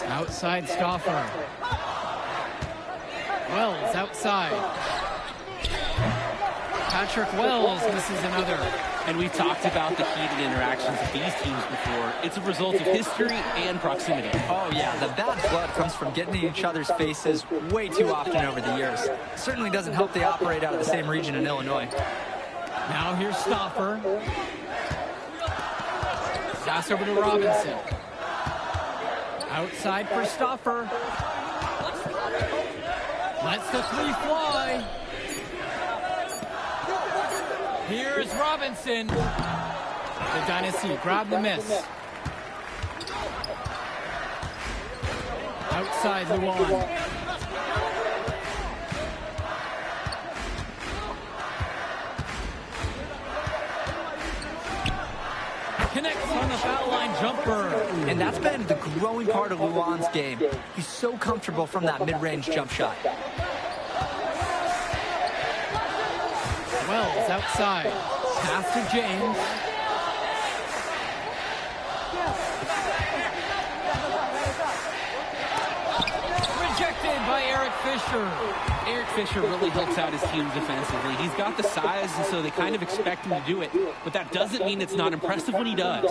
Outside Stauffer. Wells outside. Patrick Wells misses another. And we've talked about the heated interactions of these teams before. It's a result of history and proximity. Oh, yeah. The bad blood comes from getting in each other's faces way too often over the years. Certainly doesn't help they operate out of the same region in Illinois. Now here's Stauffer. Pass over to Robinson. Outside for Stauffer. Lets the three fly. Here's Robinson. The Dynasty grab the miss. Outside Luan. Connects on the foul line jumper. And that's been the growing part of Luan's game. He's so comfortable from that mid-range jump shot. Wells outside. Pass to James. Rejected by Eric Fisher. Eric Fisher really helps out his team defensively. He's got the size, and so they kind of expect him to do it. But that doesn't mean it's not impressive when he does.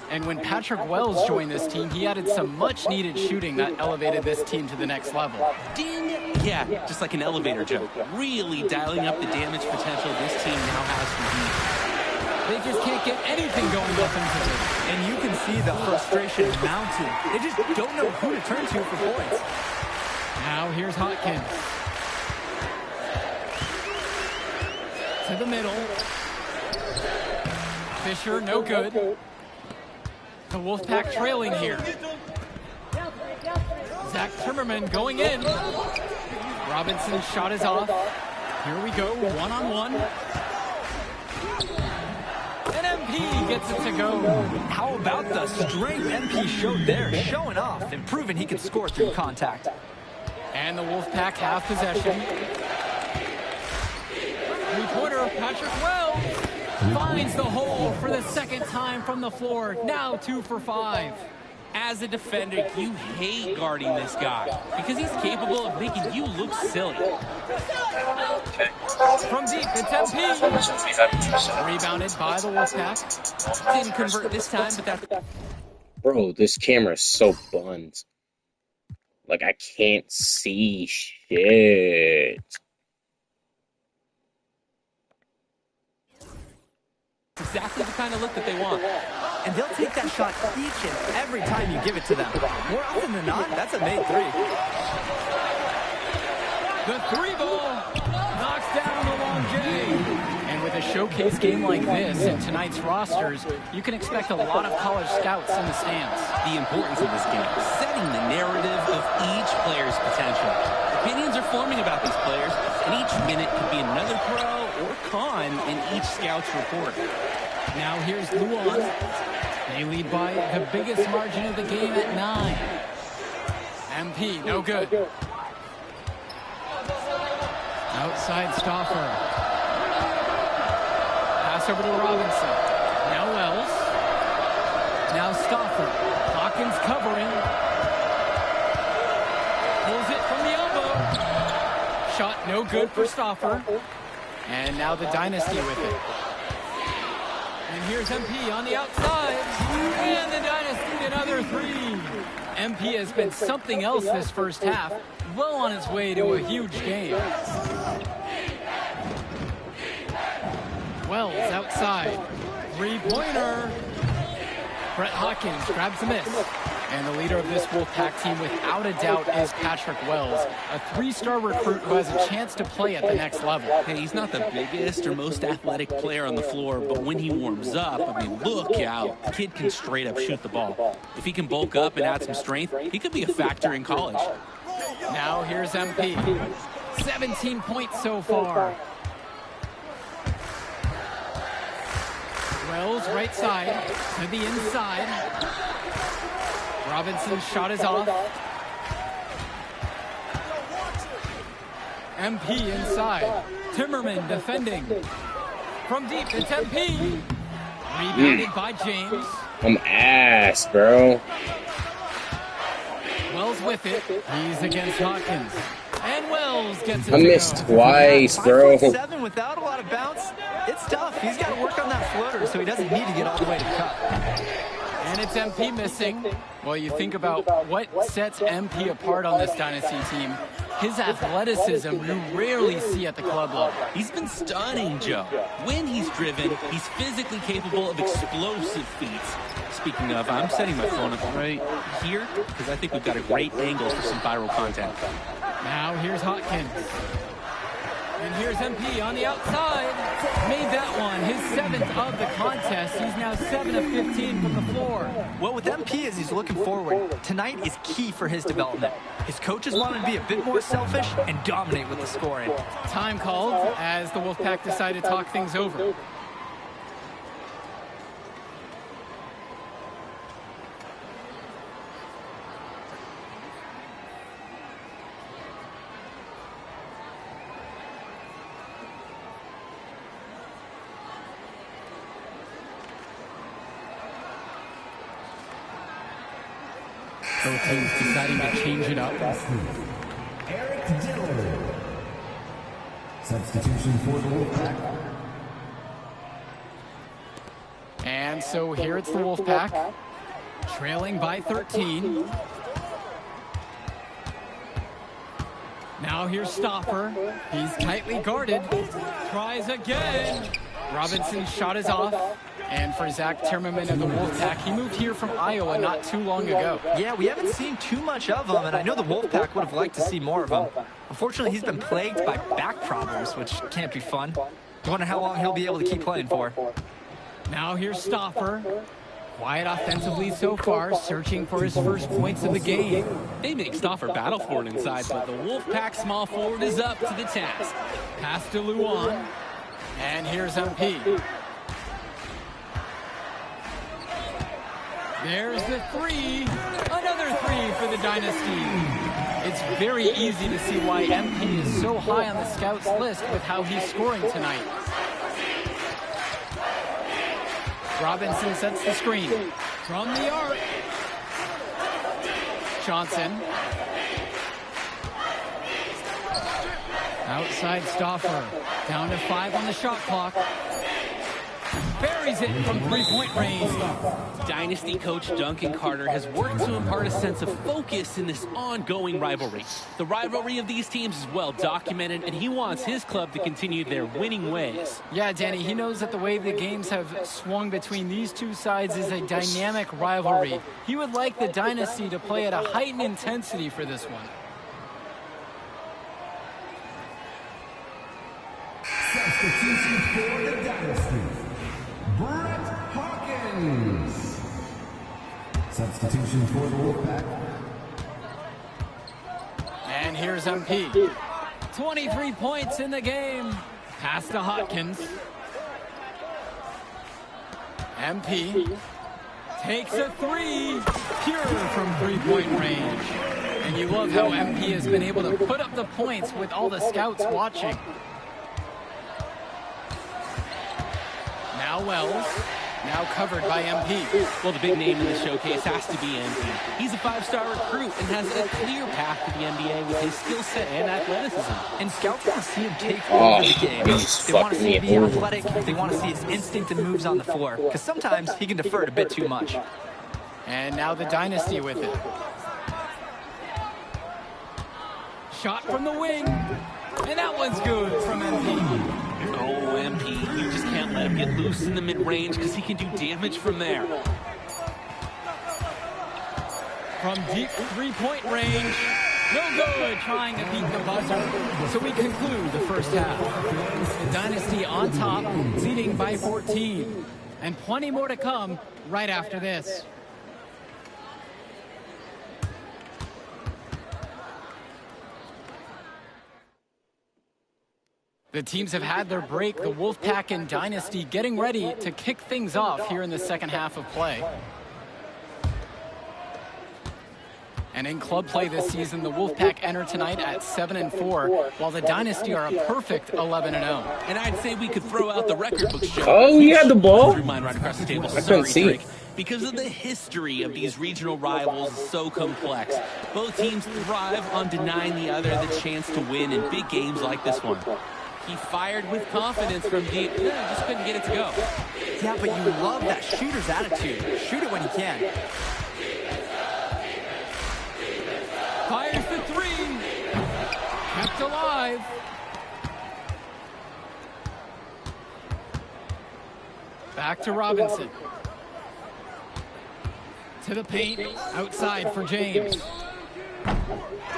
And when Patrick Wells joined this team, he added some much-needed shooting that elevated this team to the next level. Ding! Yeah, just like an elevator joke. Really dialing up the damage potential this team now has from deep. They just can't get anything going offensively. And you can see the frustration mounting. They just don't know who to turn to for points. Now here's Hopkins. To the middle. Fisher, no good. The Wolfpack trailing here. Zach Timmerman going in. Robinson's shot is off. Here we go, one-on-one. And MP gets it to go. How about the strength MP showed there, showing off and proving he can score through contact. And the Wolfpack have possession. Three-pointer, Patrick Wells finds the hole for the second time from the floor. Now 2 for 5. As a defender, you hate guarding this guy because he's capable of making you look silly. From deep, it's MP. Rebounded by the Wolfpack. Didn't convert this time, but that's... Bro, this camera is so buns. Like, I can't see shit. exactly the kind of look that they want. And they'll take that shot each and every time you give it to them. More often than not, that's a made three. The three ball knocks down the long J. And with a showcase game like this in tonight's rosters, you can expect a lot of college scouts in the stands. The importance of this game, setting the narrative of each player's potential. Opinions are forming about these players, and each minute could be another pro or con in each scout's report. Now here's Luan. They lead by the biggest margin of the game at 9. MP, no good. Outside Stauffer. Pass over to Robinson. Now Wells. Now Stauffer. Hawkins covering. Pulls it from the elbow. Shot no good for Stauffer. And now the Dynasty with it. And here's MP on the outside. And the Dynasty another three. MP has been something else this first half. Well on its way to a huge game. Wells outside. Three-pointer. Brett Hawkins grabs the miss. And the leader of this Wolfpack team, without a doubt, is Patrick Wells, a three-star recruit who has a chance to play at the next level. Hey, he's not the biggest or most athletic player on the floor, but when he warms up, I mean, look out. The kid can straight up shoot the ball. If he can bulk up and add some strength, he could be a factor in college. Now here's MP. 17 points so far. Wells right side to the inside. Robinson's shot is off. MP inside. Timmerman defending. From deep, it's MP. Rebounded by James. I'm ass, bro. Wells with it. He's against Hawkins. And Wells gets it I to missed go. twice, bro. 5'7" without a lot of bounce. It's tough. He's got to work on that floater, so he doesn't need to get all the way to cut. And it's MP missing. Well, you think about what sets MP apart on this Dynasty team. His athleticism you rarely see at the club level. He's been stunning, Joe. When he's driven, he's physically capable of explosive feats. Speaking of, I'm setting my phone up right here because I think we've got a great angle for some viral content. Now here's Hawkins. And here's MP on the outside. Made that one, his 7th of the contest. He's now 7 of 15 from the floor. Well, with MP as he's looking forward, tonight is key for his development. His coaches want him to be a bit more selfish and dominate with the scoring. Time called as the Wolfpack decide to talk things over. Both teams deciding to change it up. Eric Dillard. Substitution for the Wolfpack. And so here it's the Wolfpack, trailing by 13. Now here's Stoffer. He's tightly guarded. Tries again. Robinson's shot is off. And for Zach Timmerman of the Wolfpack, he moved here from Iowa not too long ago. Yeah, we haven't seen too much of him, and I know the Wolfpack would have liked to see more of him. Unfortunately, he's been plagued by back problems, which can't be fun. I wonder how long he'll be able to keep playing for. Now here's Stoffer. Quiet offensively so far, searching for his first points of the game. They make Stoffer battle for it inside, but the Wolfpack small forward is up to the task. Pass to Luan. And here's MP. There's the three. Another three for the Dynasty. It's very easy to see why MP is so high on the scouts list with how he's scoring tonight. Robinson sets the screen. From the arc. Johnson. Outside Stoffer. Down to 5 on the shot clock. Buries it from three-point range. Dynasty coach Duncan Carter has worked to impart a sense of focus in this ongoing rivalry. The rivalry of these teams is well documented, and he wants his club to continue their winning ways. Yeah, Danny, he knows that the way the games have swung between these two sides is a dynamic rivalry. He would like the Dynasty to play at a heightened intensity for this one. Substitution for the Dynasty. Brett Hawkins. Substitution for the Wolfpack. And here's MP. 23 points in the game. Pass to Hawkins. MP takes a three. Pure from three-point range. And you love how MP has been able to put up the points with all the scouts watching. Now Wells, now covered by MP. Well, the big name in the showcase has to be MP. He's a 5-star recruit and has a clear path to the NBA with his skill set and athleticism. And scouts want to see him take over the game. They want to see him be athletic. They want to see his instinct and moves on the floor. Because sometimes he can defer it a bit too much. And now the Dynasty with it. Shot from the wing. And that one's good from MP. Oh, MP, you just can't let him get loose in the mid-range because he can do damage from there. From deep three-point range. No good, trying to beat the buzzer. So we conclude the first half. The Dynasty on top, leading by 14. And plenty more to come right after this. The teams have had their break, the Wolfpack and Dynasty getting ready to kick things off here in the second half of play. And in club play this season, the Wolfpack enter tonight at 7-4, while the Dynasty are a perfect 11-0. And I'd say we could throw out the record books, Joe. Oh, you had the ball? Threw mine right across the table. I couldn't see. Drake. Because of the history of these regional rivals is so complex. Both teams thrive on denying the other the chance to win in big games like this one. He fired with confidence from deep. Just couldn't get it to go. Yeah, but you love that shooter's attitude. Shoot it when you can. Fires the three. Kept alive. Back to Robinson. To the paint. Outside for James.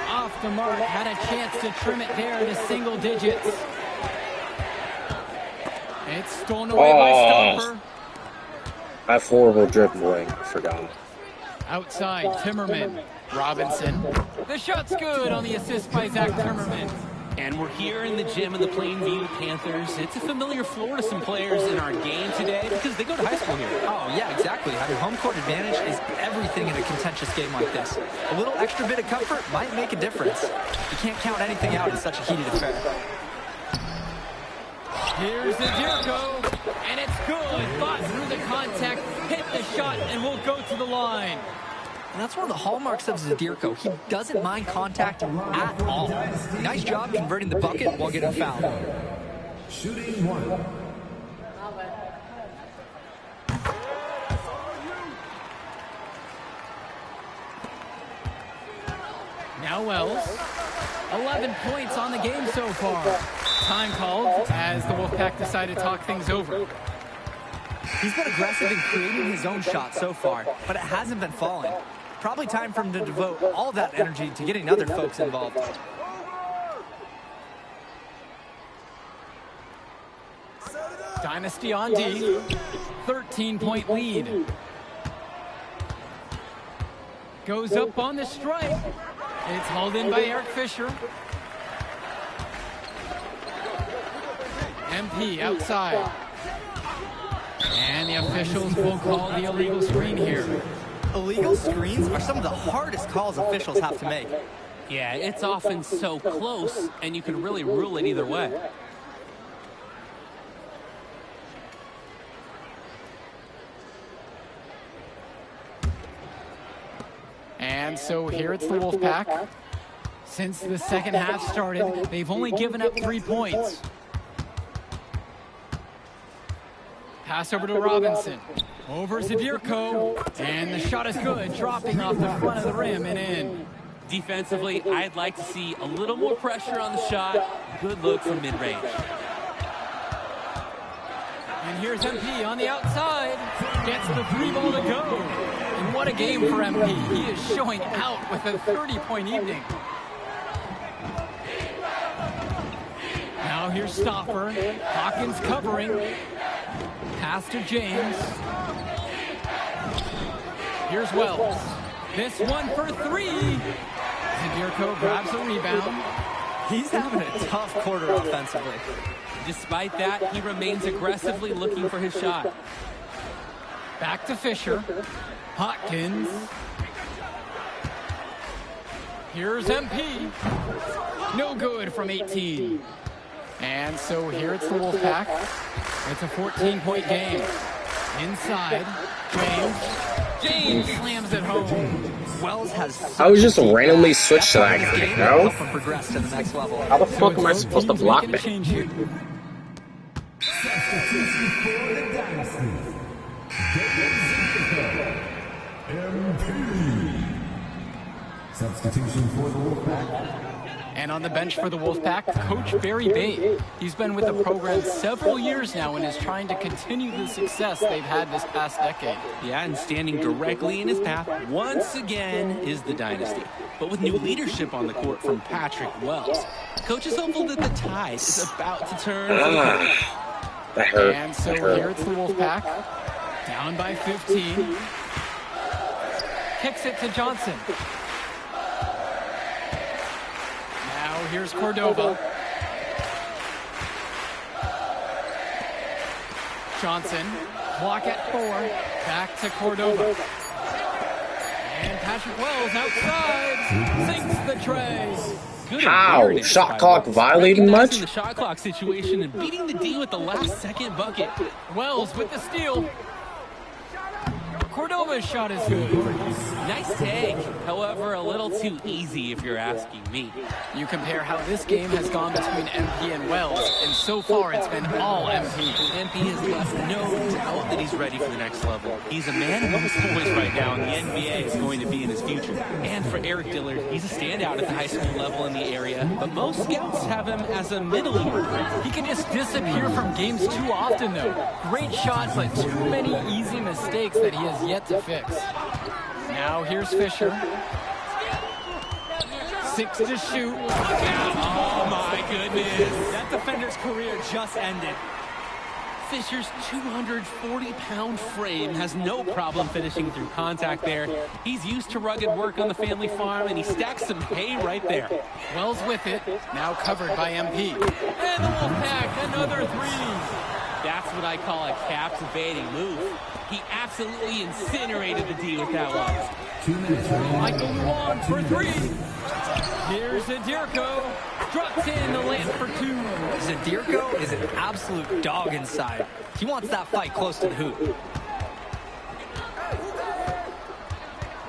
Off the mark. Had a chance to trim it there to single digits. It's stolen away by Stopper. I have horrible dribbling. Forgot. Outside, Timmerman. Robinson. The shot's good on the assist by Zach Timmerman. And we're here in the gym of the Plainview Panthers. It's a familiar floor to some players in our game today because they go to high school here. Oh, yeah, exactly. Having home court advantage is everything in a contentious game like this. A little extra bit of comfort might make a difference. You can't count anything out in such a heated affair. Here's Zadirko, and it's good. Fought through the contact, hit the shot, and will go to the line. And that's one of the hallmarks of Zadirko. He doesn't mind contact at all. Nice job converting the bucket while getting fouled. Shooting one. Now Wells. 11 points on the game so far. Time called as the Wolfpack decide to talk things over. He's been aggressive in creating his own shot so far, but it hasn't been falling. Probably time for him to devote all that energy to getting other folks involved. Dynasty on D. 13-point lead. Goes up on the strike. It's hauled in by Eric Fisher. MP outside. And the officials will call the illegal screen here. Illegal screens are some of the hardest calls officials have to make. Yeah, it's often so close, and you can really rule it either way. And so here it's the Wolfpack. Since the second half started, they've only given up 3 points. Pass over to Robinson. Over Zadirko. And the shot is good, dropping off the front of the rim and in. Defensively, I'd like to see a little more pressure on the shot. Good look from mid-range. And here's MP on the outside. Gets the three ball to go. And what a game for MP. He is showing out with a 30-point evening. Now here's Stopper. Hawkins covering. Pass to James. Here's Wells. This one for three. Zadirko grabs a rebound. He's having a tough quarter offensively. Despite that, he remains aggressively looking for his shot. Back to Fisher. Hawkins. Here's MP. No good from 18. And so here it's the Wolfpack. It's a 14-point game. Inside, James slams it home. Wells has. I was just randomly switched to that guy, bro. Help him progress to the next level. How the fuck am I supposed to block that? Substitution for the Dynasty. MP. Substitution for the Wolfpack. And on the bench for the Wolfpack, Coach Barry Bate. He's been with the program several years now and is trying to continue the success they've had this past decade. Yeah, and standing directly in his path once again is the Dynasty. But with new leadership on the court from Patrick Wells, Coach is hopeful that the tide is about to turn. That hurt. And so That hurt. here it's the Wolfpack. Down by 15. Kicks it to Johnson. Now here's Cordova. Johnson, block at 4. Back to Cordova. And Patrick Wells outside. Sinks the tray. Good How? awareness Shot by clock Wells. violating much? Recognizing the shot clock situation and beating the D with the last second bucket. Wells with the steal. Cordova. Thomas' shot is good. Nice take. However, a little too easy if you're asking me. You compare how this game has gone between MP and Wells, and so far it's been all MP. MP has left no doubt that he's ready for the next level. He's a man amongst boys right now, and the NBA is going to be in his future. And for Eric Dillard, he's a standout at the high school level in the area, but most scouts have him as a middle-year. He can just disappear from games too often, though. Great shot, but too many easy mistakes that he has yet to fix. Now here's Fisher. 6 to shoot. Oh my goodness. That defender's career just ended. Fisher's 240-pound frame has no problem finishing through contact there. He's used to rugged work on the family farm, and he stacks some hay right there. Wells with it, now covered by MP. And the Wolfpack, another 3. That's what I call a captivating move. He absolutely incinerated the D with that one. 2 minutes remaining. Michael Luan for 3. Here's Zadirko. Drops in the layup for 2. Zadirko is an absolute dog inside. He wants that fight close to the hoop.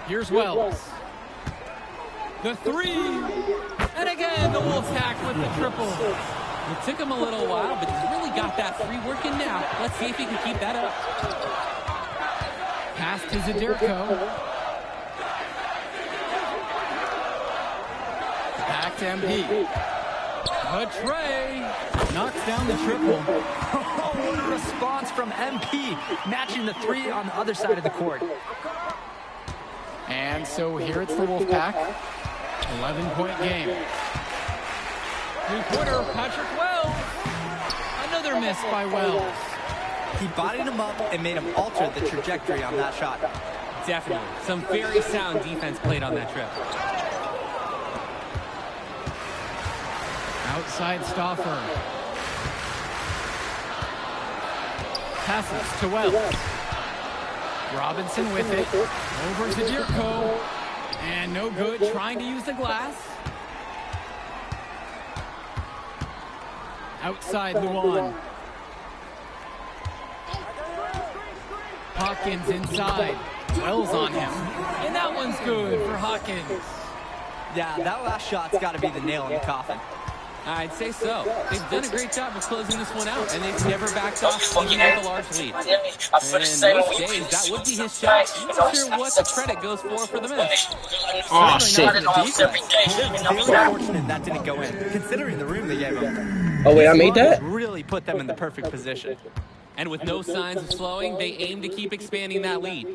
Here's Wells. The 3. And again, the Wolfpack with the triple. It took him a little while, but he's really got that 3 working now. Let's see if he can keep that up. Pass to Zadirko. Back to MP. A tray. Knocks down the triple. Oh, what a response from MP, matching the 3 on the other side of the court. And so here it's the Wolfpack. 11-point game. Three-pointer, Patrick Wells. Another miss by Wells. He bodied him up and made him alter the trajectory on that shot. Definitely. Some very sound defense played on that trip. Outside Stauffer. Passes to Wells. Robinson with it. Over to Zadirko. And no good, trying to use the glass. Outside Luan. Hawkins inside. Wells on him. And that one's good for Hawkins. Yeah, that last shot's got to be the nail in the coffin. I'd say so. They've done a great job of closing this one out, and they've never backed off even with a large lead. And most days, that would be his shot. I'm not sure what the credit goes for the miss. Oh, shit. Very fortunate that didn't go in, considering the room they gave him. Oh, wait, I made that? Really put them in the perfect position. And with no signs of slowing, they aim to keep expanding that lead.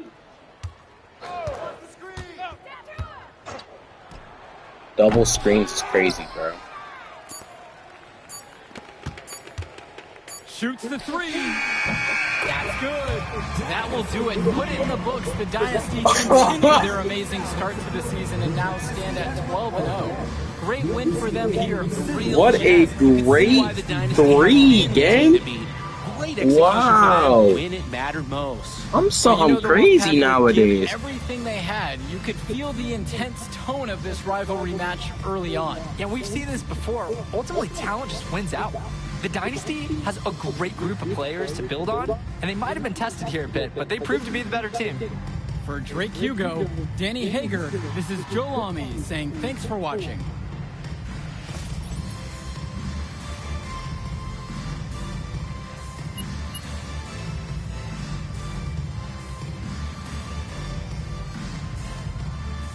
Double screens is crazy, bro. Shoots the 3. That's good. That will do it. Put it in the books. The Dynasty continue their amazing start to the season and now stand at 12-0. Great win for them here. What a great 3, gang. Wow. When it mattered most. I'm the crazy Wolfpack nowadays. gave everything they had. You could feel the intense tone of this rivalry match early on. Yeah, we've seen this before. Ultimately, talent just wins out. The Dynasty has a great group of players to build on, and they might have been tested here a bit, but they proved to be the better team. For Drake Hugo, Danny Hager, this is Joe Lamy saying thanks for watching.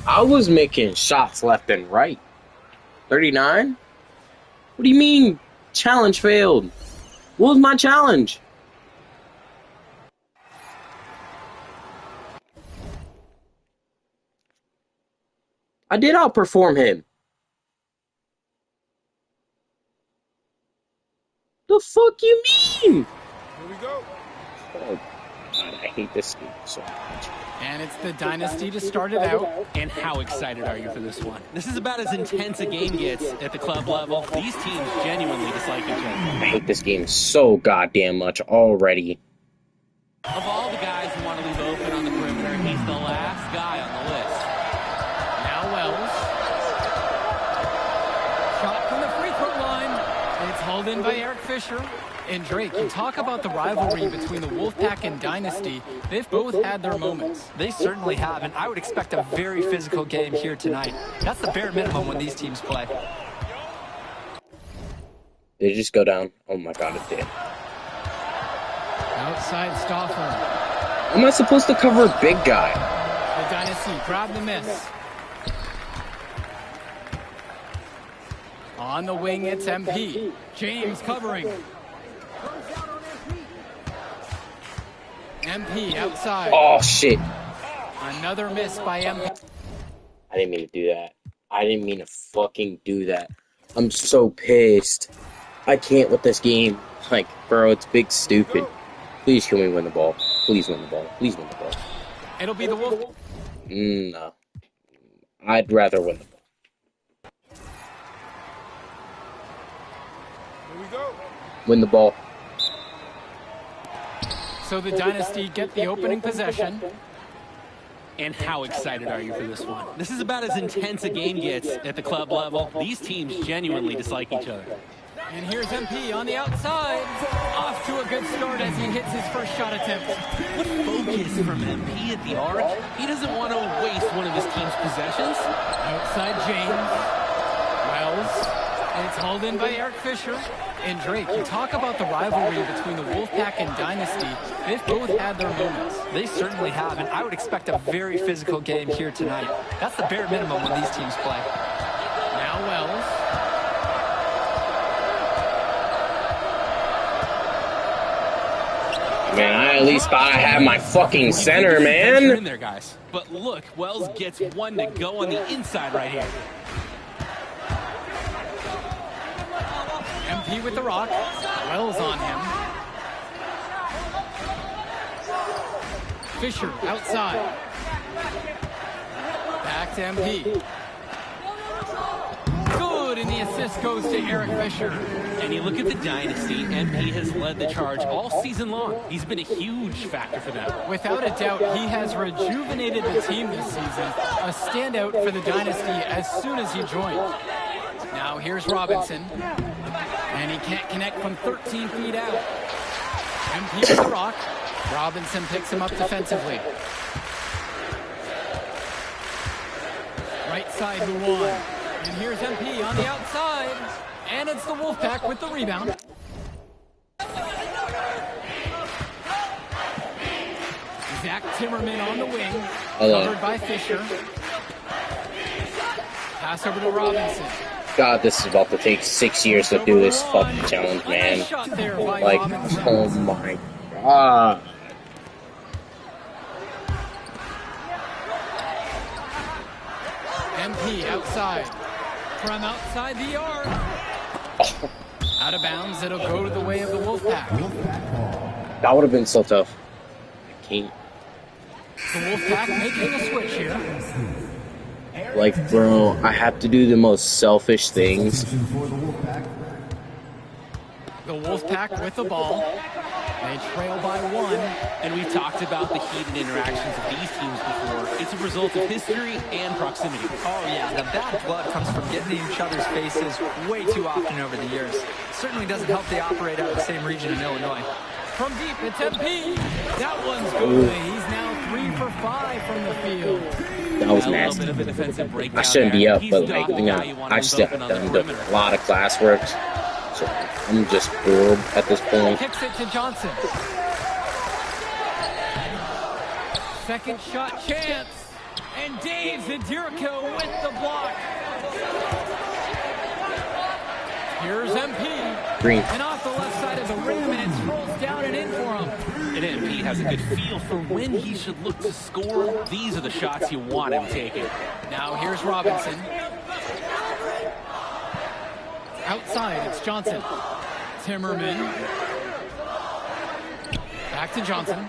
I was making shots left and right. 39? What do you mean challenge failed? What was my challenge? I did outperform him. The fuck you mean? Here we go. Oh, God, I hate this game so much. And it's the Dynasty to start it out. And how excited are you for this one? This is about as intense a game gets at the club level. These teams genuinely dislike each other. I hate this game so goddamn much already. Of all the guys who want to leave open on the perimeter, he's the last guy on the list. Now Wells. Shot from the free throw line. It's hauled in by Eric Fisher. And Drake, you talk about the rivalry between the Wolfpack and Dynasty. They've both had their moments. They certainly have, and I would expect a very physical game here tonight. That's the bare minimum when these teams play. Did it just go down? Oh my god, it did. Outside Stauffer. How am I supposed to cover a big guy? The Dynasty grab the miss. On the wing, it's MP. James covering. MP outside. Oh shit. Another miss by MP. I didn't mean to do that. I didn't mean to fucking do that. I'm so pissed. I can't with this game. Like, bro, it's big stupid. Please can we win the ball? Please win the ball. Please win the ball. It'll be the Wolf. No. I'd rather win the ball. Here we go. Win the ball. So the Dynasty get the opening possession. And how excited are you for this one? This is about as intense a game gets at the club level. These teams genuinely dislike each other. And here's MP on the outside. Off to a good start as he hits his first shot attempt. What focus from MP at the arc. He doesn't want to waste one of his team's possessions. Outside James. Wells. And it's hauled in by Eric Fisher. And Drake, you talk about the rivalry between the Wolfpack and Dynasty. They've both had their moments. They certainly have, and I would expect a very physical game here tonight. That's the bare minimum when these teams play. Now Wells. Man, at least I have my fucking center, In man. there, guys. But look, Wells gets one to go on the inside right here. MP with the rock. Wells on him. Fisher outside. Back to MP. Good, and the assist goes to Eric Fisher. And you look at the Dynasty, MP has led the charge all season long. He's been a huge factor for them. Without a doubt, he has rejuvenated the team this season. A standout for the Dynasty as soon as he joined. Now here's Robinson. And he can't connect from 13 feet out. MP with the rock. Robinson picks him up defensively. Right side, Luan. And here's MP on the outside. And it's the Wolfpack with the rebound. Zach Timmerman on the wing. Hello. Covered by Fisher. Pass over to Robinson. God, this is about to take 6 years to do this fucking challenge, man. Nice shot there by Like, Robinson. oh my god. MP outside. From outside the arc. Out of bounds, it'll go to the way of the Wolfpack. That would have been so tough. I can't. The Wolfpack making a switch here. Like, bro, I have to do the most selfish things. The Wolfpack with the ball. They trail by one. And we've talked about the heated interactions of these teams before. It's a result of history and proximity. Oh yeah, the bad blood comes from getting in each other's faces way too often over the years. Certainly doesn't help they operate out of the same region in Illinois. From deep, it's MP. That one's good. He's now 3 for 5 from the field. That was A little nasty. bit of a defensive breakdown I shouldn't be there. up, He's but like, double you know, how you want I him still open have on the done perimeter. a lot of classwork. So I'm just bored at this point. Kicks it to Johnson. Second shot chance. And Dave Zadirico with the block. Here's MP. Green. And off the left side of the rim, and it scrolls down and in for him. And MP has a good feel for when he should look to score. These are the shots you want him taking. Now here's Robinson. Outside, it's Johnson. Timmerman. Back to Johnson.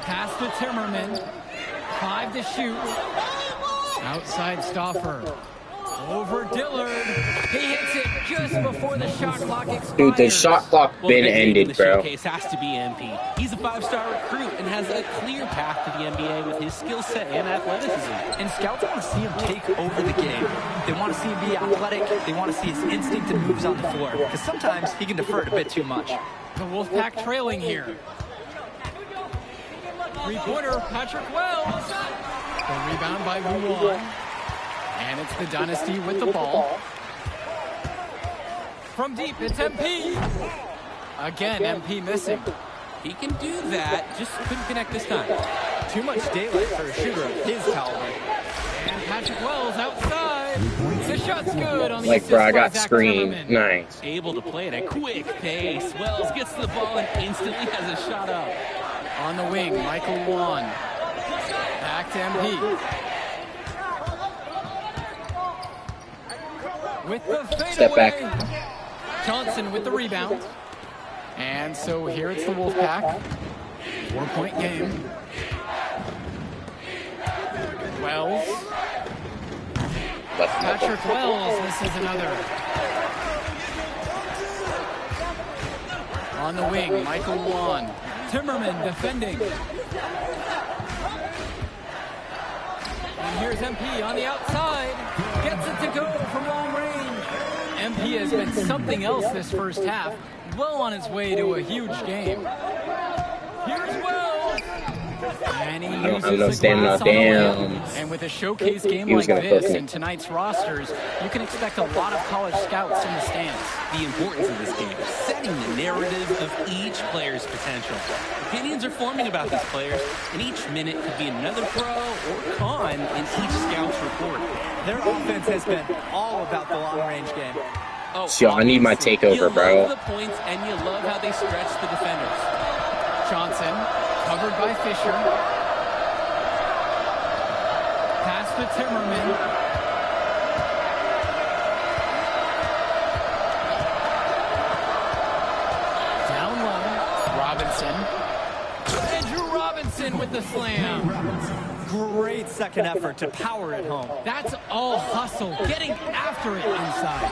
Pass to Timmerman. 5 to shoot. Outside Stauffer. Over Dillard. He hits it just before the shot clock expires. Dude, the shot clock Well, been the big name in ended, the bro. showcase has to be MP. He's a 5-star recruit and has a clear path to the NBA with his skill set and athleticism. And scouts want to see him take over the game. They want to see him be athletic. They want to see his instinct and moves on the floor. Because sometimes he can defer it a bit too much. The Wolfpack trailing here. Three-pointer, Patrick Wells. The rebound by Luan. And it's the Dynasty with the ball. From deep, it's MP. Again, MP missing. He can do that, just couldn't connect this time. Too much daylight for a shooter of his caliber. And Patrick Wells outside. The shot's good on the Like, bro, I assist by got Zach screened. Timmerman. Nice. Able to play at a quick pace. Wells gets to the ball and instantly has a shot up. On the wing, Michael Luan. Back to MP. With the fadeaway. Step back. Johnson with the rebound. And so here it's the Wolfpack. 4-point game. Wells. Left him Patrick Wells, this is another. On the wing, Michael Luan. Timmerman defending. And here's MP on the outside. Gets it to go from long range. MP has been something else this first half. Well on his way to a huge game. Here's Wells. And he don't uses have no the stamina, glass on the damn. layup. And with a showcase game He was like gonna cook this me. in tonight's rosters, you can expect a lot of college scouts in the stands. The importance of this game, setting the narrative of each player's potential. Opinions are forming about these players, and each minute could be another pro or con in each scout's report. Their offense has been all about the long-range game. Oh, Yo, I need my obviously, takeover, you bro. love the points, and you love how they stretch the defenders. Johnson, covered by Fisher. Pass to Timmerman. Down low, Robinson. Andrew Robinson with the slam. Great second effort to power it home. That's all hustle, getting after it inside.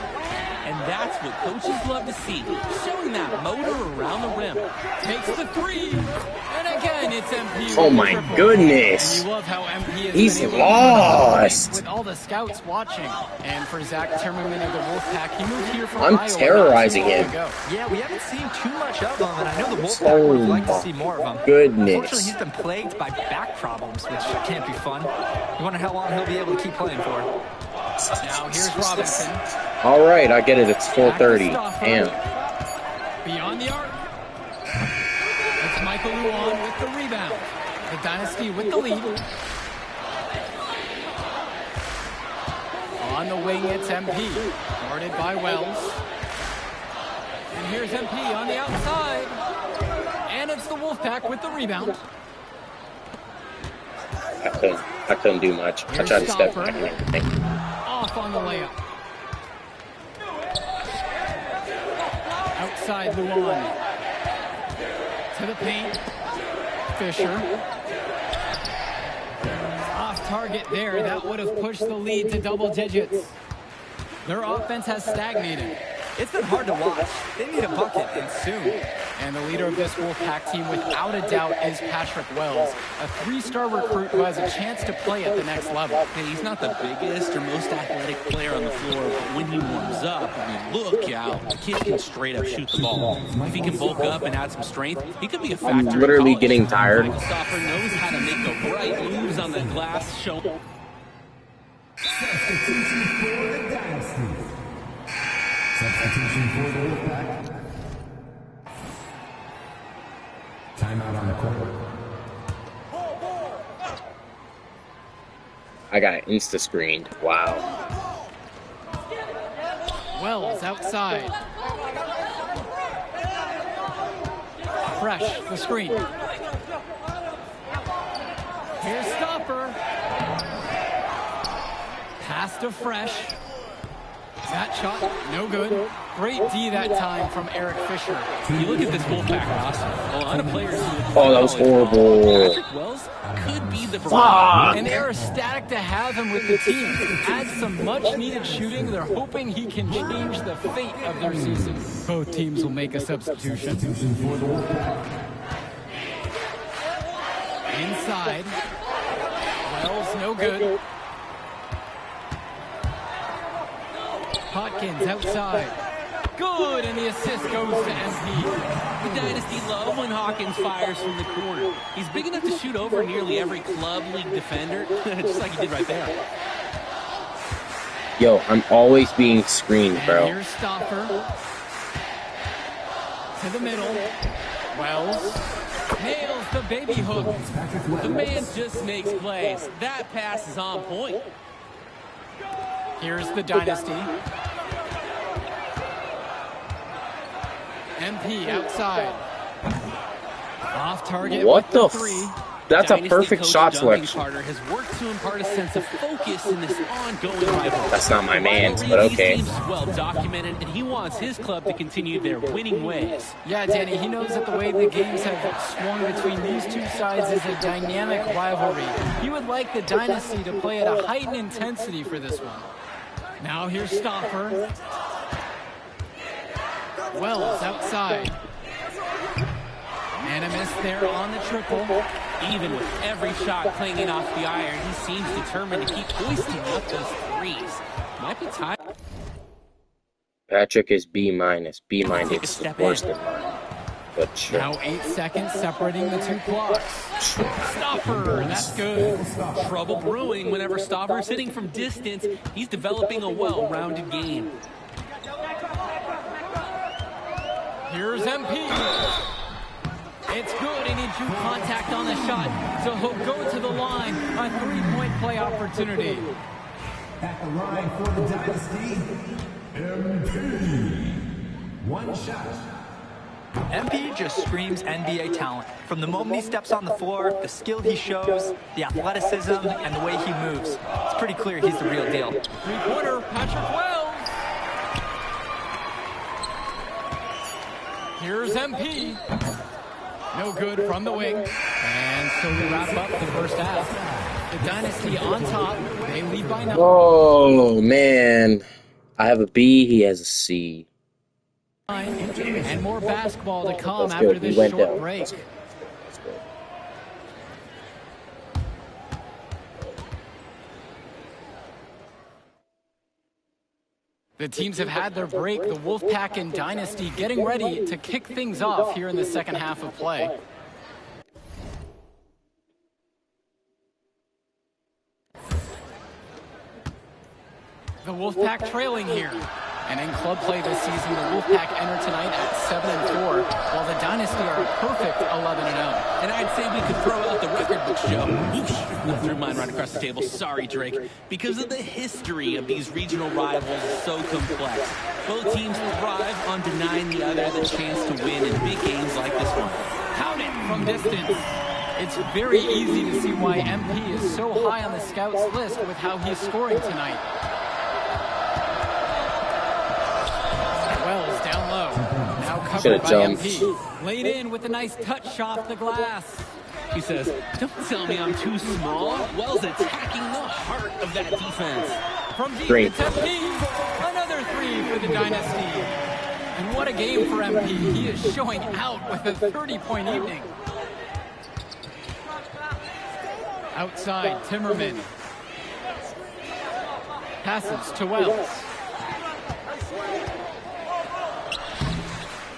And that's what coaches love to see, showing that motor around the rim. Takes the three. And again, it's MP. with Oh the my triple. goodness. You love how MP is. He's lost. With all the scouts watching. And for Zach Timmerman of the Wolfpack, he moved here from I'm Iowa terrorizing not too long him. ago. Yeah, we haven't seen too much of him, and I know the Wolfpack would like to see more of him. Goodness. Unfortunately, he's been plagued by back problems, which can't be fun. You wonder how long he'll be able to keep playing for. Now here's Robinson. All right, I get it. It's 4:30. Damn. Beyond the arc. It's Michael Luan with the rebound. The Dynasty with the lead. On the wing, it's MP. Guarded by Wells. And here's MP on the outside. And it's the Wolfpack with the rebound. I couldn't do much. I tried to step back and everything. Off on the layup. Outside Luan. To the paint. Fisher. Off target there. That would have pushed the lead to double digits. Their offense has stagnated. It's been hard to watch. They need a bucket, and soon. And the leader of this Wolfpack team, without a doubt, is Patrick Wells, a three-star recruit who has a chance to play at the next level. Hey, he's not the biggest or most athletic player on the floor, but when he warms up, I mean, look out. The kid can straight up shoot the ball. If he can bulk up and add some strength, he could be a factor. I'm literally in college. getting tired. Michael Stoffer knows how to make the right moves on the glass. Show. Substitution for the Dynasty. Substitution for the Wolfpack. Timeout on the court. I got insta screened. Wow. Wells outside. Fresh, the screen. Here's Stopper. Pass to Fresh. That shot, no good. Great D that time from Eric Fisher. You look at this Wolfpack roster, a lot of players who Oh, that was horrible. Patrick Wells could be the Fuck. And they're ecstatic to have him with the team. Adds some much-needed shooting. They're hoping he can change the fate of their season. Both teams will make a substitution. Inside. Wells, no good. Hawkins outside. Good, and the assist goes to MP. The Dynasty love when Hawkins fires from the corner. He's big enough to shoot over nearly every club league defender, just like he did right there. Yo, I'm always being screened, And bro. here's Stoffer. To the middle. Wells nails the baby hook. The man just makes plays. That pass is on point. Here's the Dynasty. MP outside. Off target. What with the three? That's a Dynasty perfect coach shot Duncan selection. Carter has worked to impart a sense of focus in this ongoing rivalry. That's not my The man's, rivalry but of these okay. teams is well documented, and he wants his club to continue their winning ways. Yeah, Danny, he knows that the way the games have swung between these two sides is a dynamic rivalry. He would like the Dynasty to play at a heightened intensity for this one. Now here's Stoffer. Wells outside. And a miss there on the triple. Even with every shot clanging off the iron, he seems determined to keep hoisting up those threes. Might be time. Patrick is B minus. B minus Take a is step worse in. than mine. But sure. Now 8 seconds separating the two clocks. Stoffer, that's good. Trouble brewing whenever Stoffer's hitting from distance. He's developing a well-rounded game. Here's MP. It's good, and he drew contact on the shot, so he'll go to the line. A three-point play opportunity. At the line for the Dynasty, MP. One shot. MP just screams NBA talent. From the moment he steps on the floor, the skill he shows, the athleticism, and the way he moves. It's pretty clear he's the real deal. Three-pointer, Patrick Wells. Here's MP. No good from the wing. And so we wrap up the first half. The Dynasty on top. They lead by 9. Oh, man. I have a B. He has a C. And more basketball to come Let's go. after this We went short down. break. Let's go. The teams have had their break. The Wolfpack and Dynasty getting ready to kick things off here in the second half of play. The Wolfpack trailing here. And in club play this season, the Wolfpack enter tonight at 7-4, while the Dynasty are a perfect 11-0. And I'd say we could throw out the record books, Joe. Whoosh, I threw mine right across the table. Sorry, Drake. Because of the history of these regional rivals is so complex. Both teams thrive on denying the other the chance to win in big games like this one. Count it from distance. It's very easy to see why MP is so high on the scouts list with how he's scoring tonight. Wells down low. Now covered Should've by jumped. MP. Laid in with a nice touch off the glass. He says, don't tell me I'm too small. Wells attacking the heart of that defense. From deep, Great. it's MP. Another three for the Dynasty. And what a game for MP. He is showing out with a 30-point evening. Outside, Timmerman. Passes to Wells.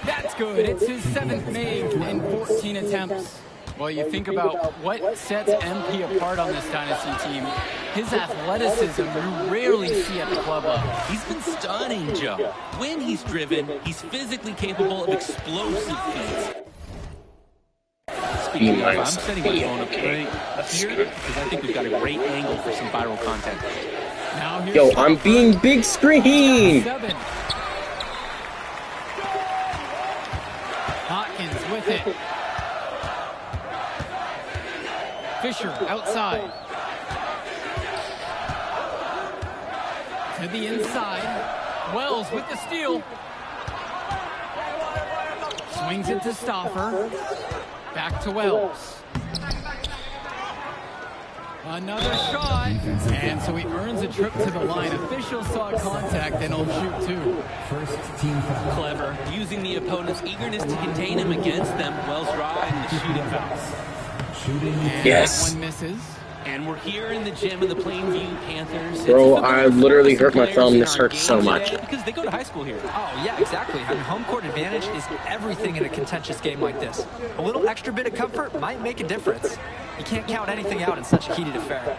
That's good. It's his 7th make in 14 attempts. Well, you think about what sets MP apart on this Dynasty team. His athleticism you rarely see at the club level. He's been stunning, Joe. When he's driven, he's physically capable of explosive feats. Speaking of, I'm setting my phone up right here because I think we've got a great angle for some viral content. Now here's Yo, I'm being big screen. 7. Hawkins with it. Fisher outside. To the inside. Wells with the steal. Swings it to Stauffer. Back to Wells. Another shot. And so he earns a trip to the line. Officials saw contact and he'll shoot two. First team foul. Clever, using the opponent's eagerness to contain him against them. Wells drawing the shooting foul. Shooting. And Yes. that one misses. And we're here in the gym of the Plainview Panthers. Bro, It's a I familiar literally for hurt my players thumb. in This our hurts so game much. today because they go to high school here. Oh, yeah, exactly. Having home court advantage is everything in a contentious game like this. A little extra bit of comfort might make a difference. You can't count anything out in such a heated affair.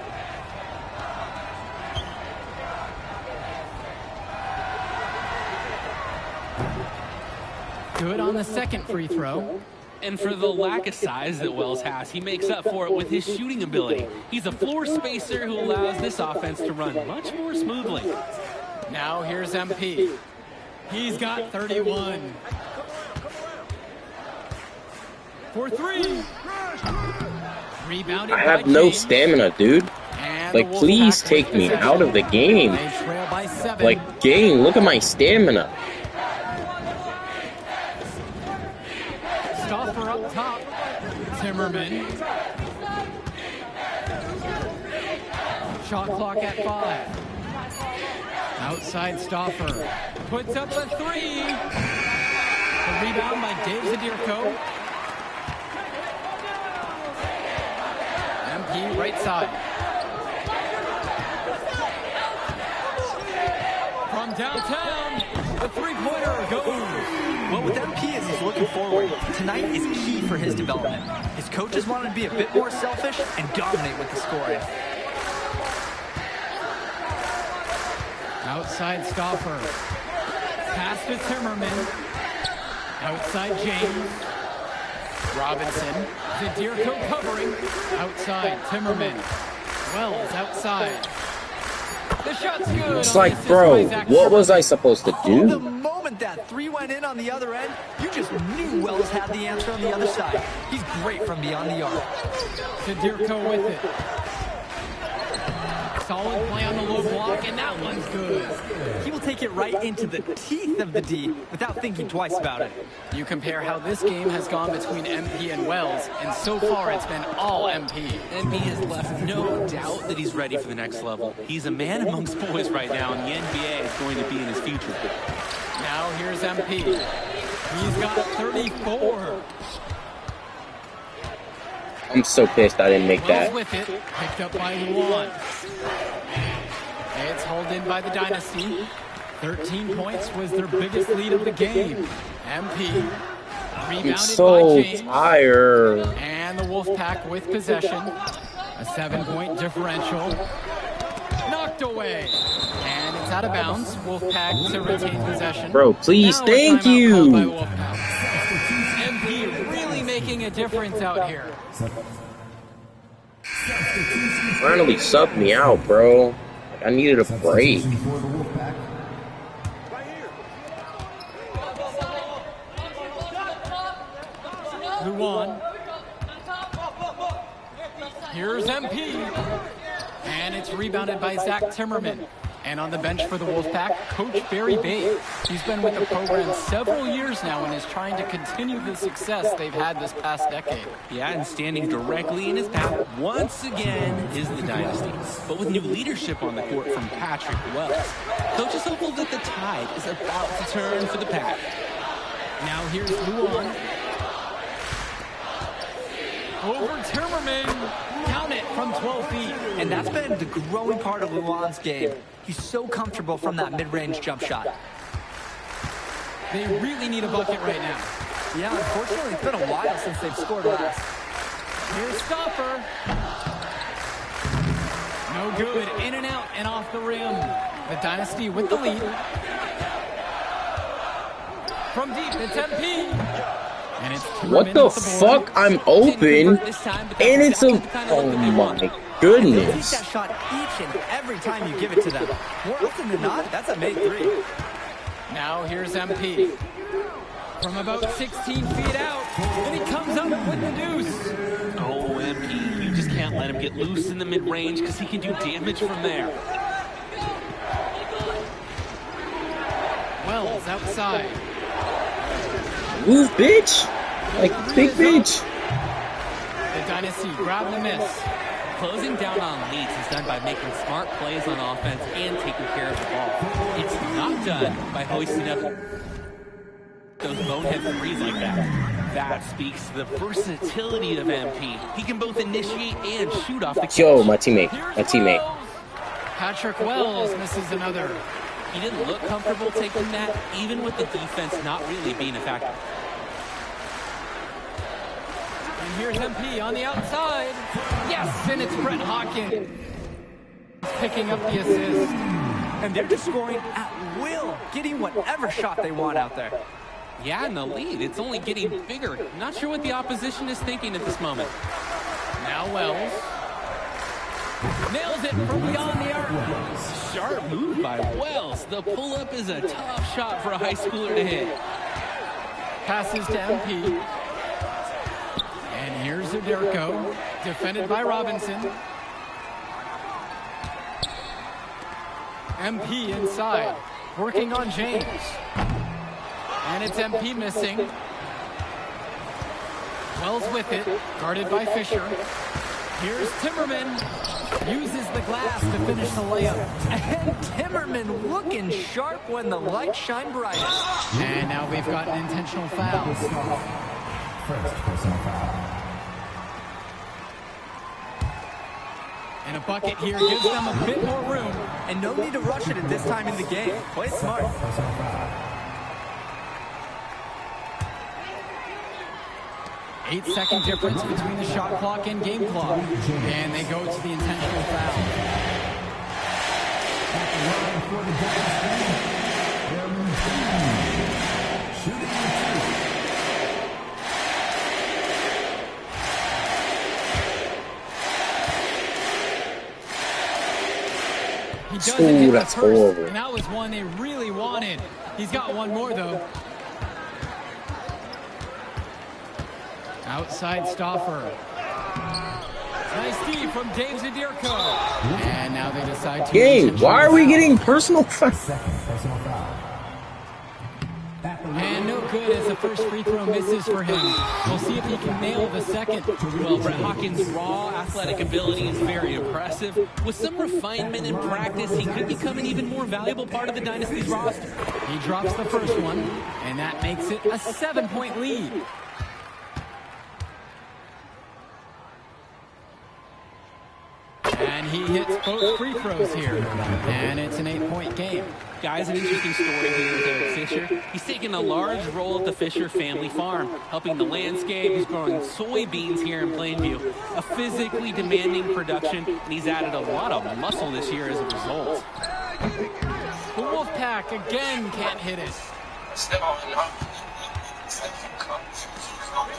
Good on the second free throw. And for the lack of size that Wells has, he makes up for it with his shooting ability. He's a floor spacer who allows this offense to run much more smoothly. Now here's MP. He's got 31. For three. Rebounded I have by no James. stamina, dude. And the Like, Wolfpack please with take me possession. out of the game. They trail by 7. Like, gang, look at my stamina. Stauffer up top. Timmerman. Shot clock at 5. Outside Stauffer. Puts up a 3. The rebound by Dave Zadirko. MP right side. From downtown, the three-pointer goes. Well, with MP as he's looking forward, tonight is key for his development. His coaches want him to be a bit more selfish and dominate with the scoring. Outside Stauffer. Pass to Timmerman. Outside James. Robinson. Zadirko covering. Outside Timmerman. Wells outside. The shot's good. It's on the like, assist bro, by Zach what was Timmerman. I supposed to Oh, the do? moment that three went in on the other end, you just knew Wells had the answer on the other side. He's great from beyond the arc. Zadirko with it. Solid play on the low block, and that one's good. He will take it right into the teeth of the D without thinking twice about it. You compare how this game has gone between MP and Wells, and so far it's been all MP. MP has left no doubt that he's ready for the next level. He's a man amongst boys right now, and the NBA is going to be in his future. Now here's MP. He's got 34. I'm so pissed I didn't make Wells that. with it, picked up by Luan. It's hauled in by the Dynasty. 13 points was their biggest lead of the game. MP I'm rebounded so by James. tired. And the Wolfpack with possession. A 7-point differential. Knocked away. And it's out of bounds. Wolfpack to retain possession. Bro, please, Now a thank timeout called by you. Wolfpack. MP really making a difference out here. Finally subbed me out, bro. Like, I needed a break. Substitution for the Wolfpack. Luan. Here's MP. And it's rebounded by Zach Timmerman. And on the bench for the Wolfpack, Coach Barry Bates. He's been with the program several years now and is trying to continue the success they've had this past decade. Yeah, and standing directly in his path once again is the Dynasty. But with new leadership on the court from Patrick Wells, Coach is hopeful that the tide is about to turn for the Pack. Now here's Luan. Over Timmerman. Count it from 12 feet. And that's been the growing part of Luan's game. He's so comfortable from that mid-range jump shot. They really need a bucket right now. Yeah, unfortunately, it's been a while since they've scored last. Here's Stauffer. No good. In and out and off the rim. The Dynasty with the lead. From deep, it's MP. And it's What the fuck? I'm open, and it's a... Oh my They'll take goodness. that shot each and every time you give it to them. More often than not, that's a made three. Now here's MP. From about 16 feet out. And he comes up with the deuce. Oh, MP, you just can't let him get loose in the mid-range because he can do damage from there. Wells outside. Move, bitch! Like, big bitch! The Dynasty grab the miss. Closing down on leads is done by making smart plays on offense and taking care of the ball. It's not done by hoisting up those bonehead threes like that. That speaks to the versatility of MP. He can both initiate and shoot off the catch. Yo, my teammate. Patrick Wells misses another. He didn't look comfortable taking that, even with the defense not really being a factor. And here's MP on the outside. Yes, and it's Brett Hawkins picking up the assist. And they're just scoring at will, getting whatever shot they want out there. Yeah, and the lead, it's only getting bigger. Not sure what the opposition is thinking at this moment. Now Wells. Nails it from beyond the arc. Sharp move by Wells. The pull-up is a tough shot for a high schooler to hit. Passes to MP. And here's Uderko, defended by Robinson. MP inside, working on James. And it's MP missing. Wells with it, guarded by Fisher. Here's Timmerman, uses the glass to finish the layup. And Timmerman looking sharp when the lights shine brightest. And now we've got an intentional foul. First personal foul. And a bucket here gives them a bit more room. And no need to rush it at this time in the game. Play smart. Personal foul. 8-second difference between the shot clock and game clock. And they go to the intentional foul. At the line for the Dynasty, shooting He doesn't hit the that's first, horrible. and that was one they really wanted. He's got one more, though. Outside Stauffer. Nice D from Dave Zadirko. And now they decide to... Hey, why are we getting personal foul? second personal foul. At the And no good as the first free throw misses for him. We'll see if he can nail the second. Well, Brett Hawkins' raw athletic ability is very impressive. With some refinement and practice, he could become an even more valuable part of the Dynasty's roster. He drops the first one, and that makes it a 7-point lead. And he hits both free throws here. And it's an 8-point game. Guys, an interesting story here with Eric Fisher. He's taken a large role at the Fisher family farm, helping the landscape. He's growing soybeans here in Plainview. A physically demanding production, and he's added a lot of muscle this year as a result. The Wolfpack again can't hit it.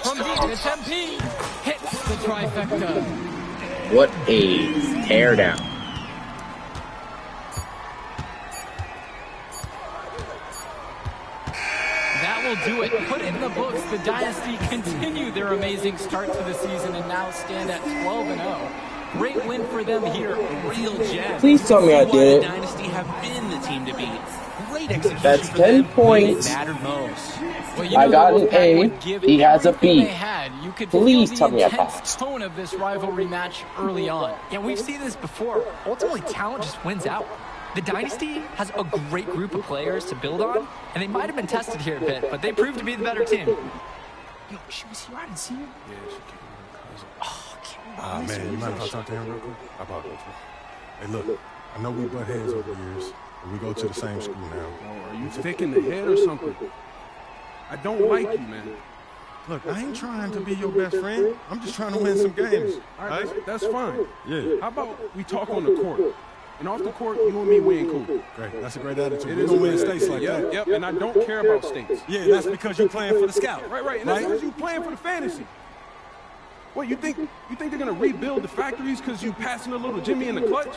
From deep, it's MP. Hits the trifecta. What a teardown. That will do it. Put it in the books. The Dynasty continue their amazing start to the season and now stand at 12-0. Great win for them here. Real gem. Please tell me I Why did the it. Dynasty have been the team to beat. Great execution That's for 10 them when it points. mattered most. Well, you I know got the an Wolfpack A. would give He has a everything B. they had. You could Please feel tell the me I intense passed. tone of this rivalry match early on. Yeah, we've seen this before. Ultimately, talent just wins out. The Dynasty has a great group of players to build on, and they might have been tested here a bit, but they proved to be the better team. Yo, she was here. I didn't see her. Yeah, she came with her cousin. Oh, cute. Ah, man, you mind if I talk to him real quick? How about that? Hey, look, I know we butt heads over the years, but we go to the same school now. Are you thick in the head or something? I don't like you, man. Look, I ain't trying to be your best friend. I'm just trying to win some games. All right, that's fine. Yeah. How about we talk on the court? And off the court, you and me, we ain't cool. Great. That's a great attitude. It We is don't a win great states like attitude. that. Yep, and I don't care about states. Yeah, that's because you're playing for the scout. Right, and that's because you playing for the fantasy. What, you think they're gonna rebuild the factories because you passing a little Jimmy in the clutch?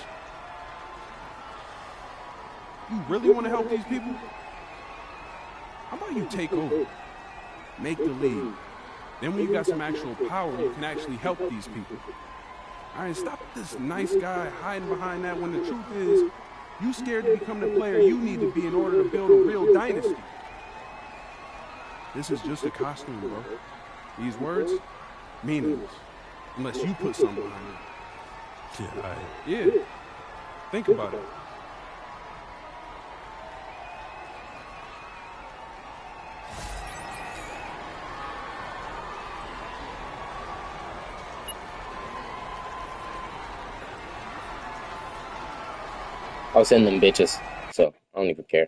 You really want to help these people? How about you take over, make the league? Then when you got some actual power, you can actually help these people. All right, stop this nice guy hiding behind that when the truth is, you scared to become the player you need to be in order to build a real dynasty. This is just a costume, bro. These words, meaningless. Unless you put something behind it. Yeah, Yeah. Think about it. I'll send them bitches, so I don't even care.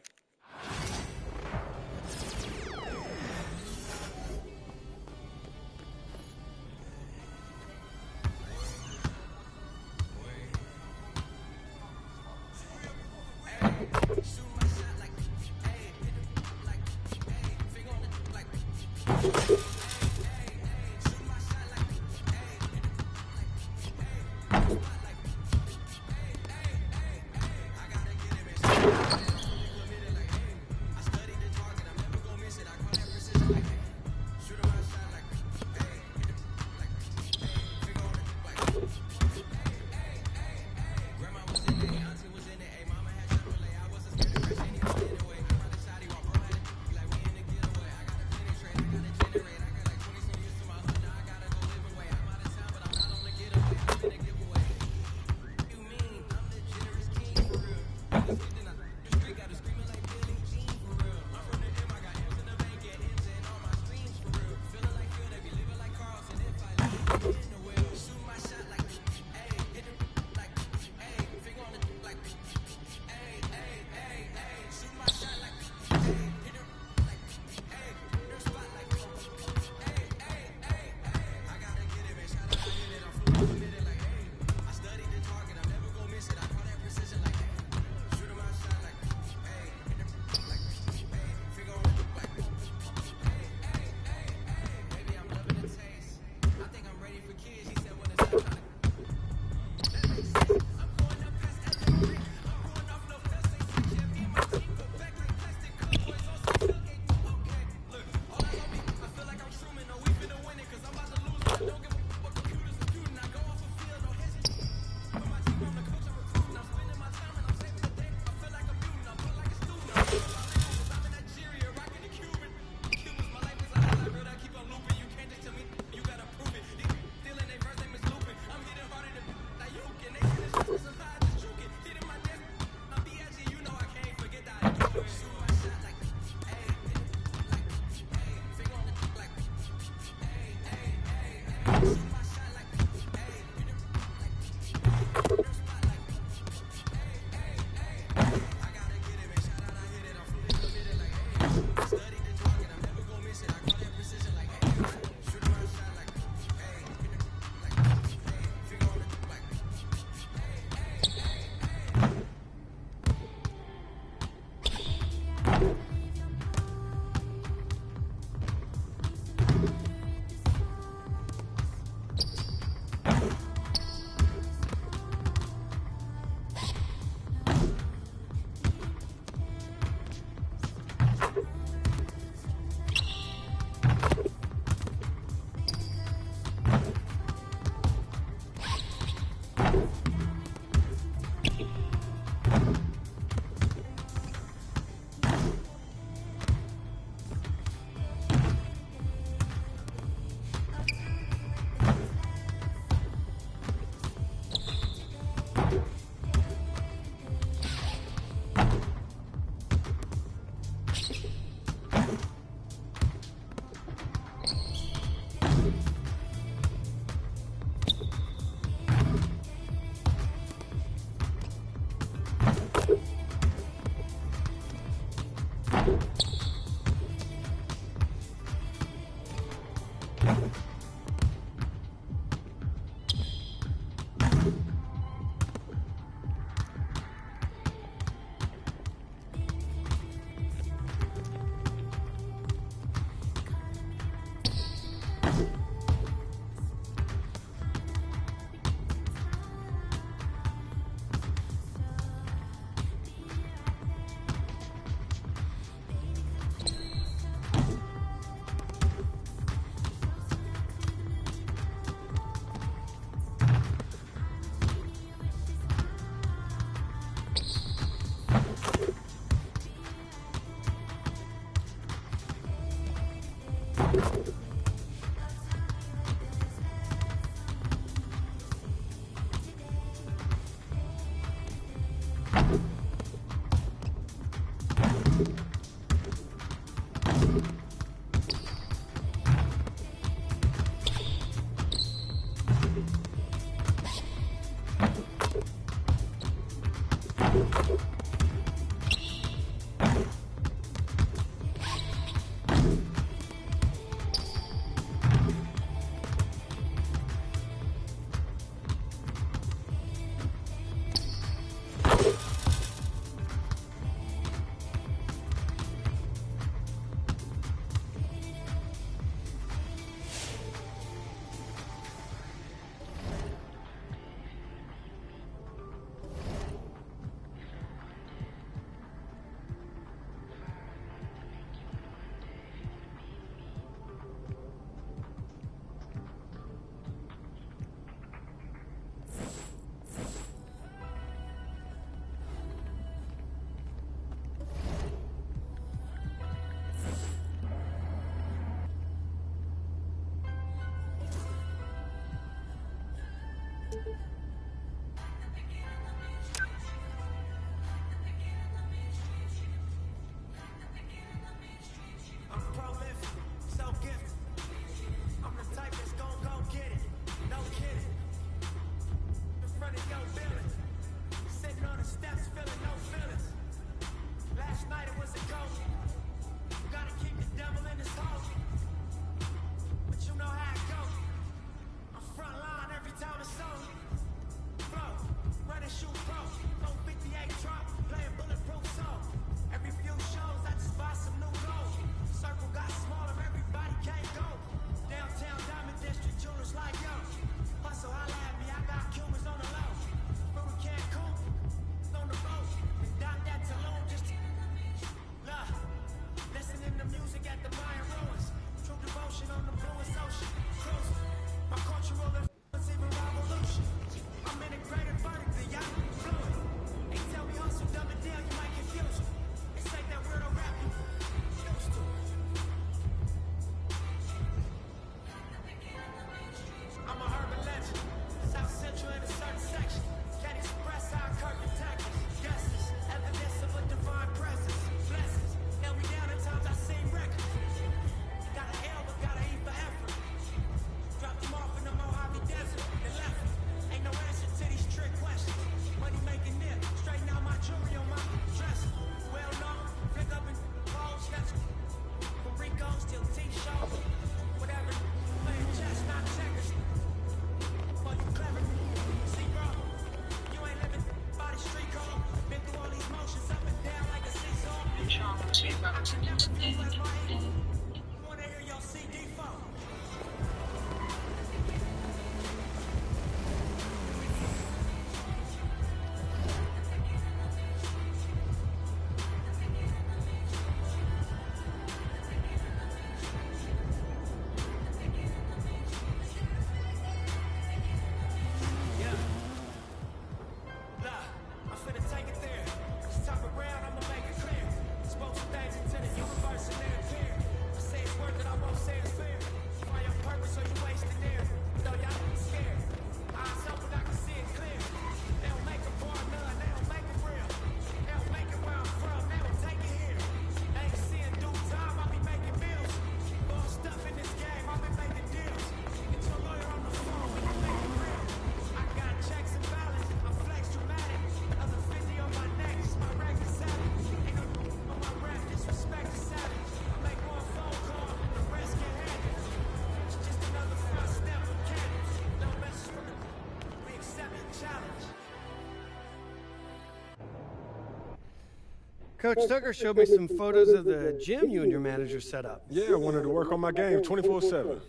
Coach Tucker showed me some photos of the gym you and your manager set up. Yeah, I wanted to work on my game 24/7.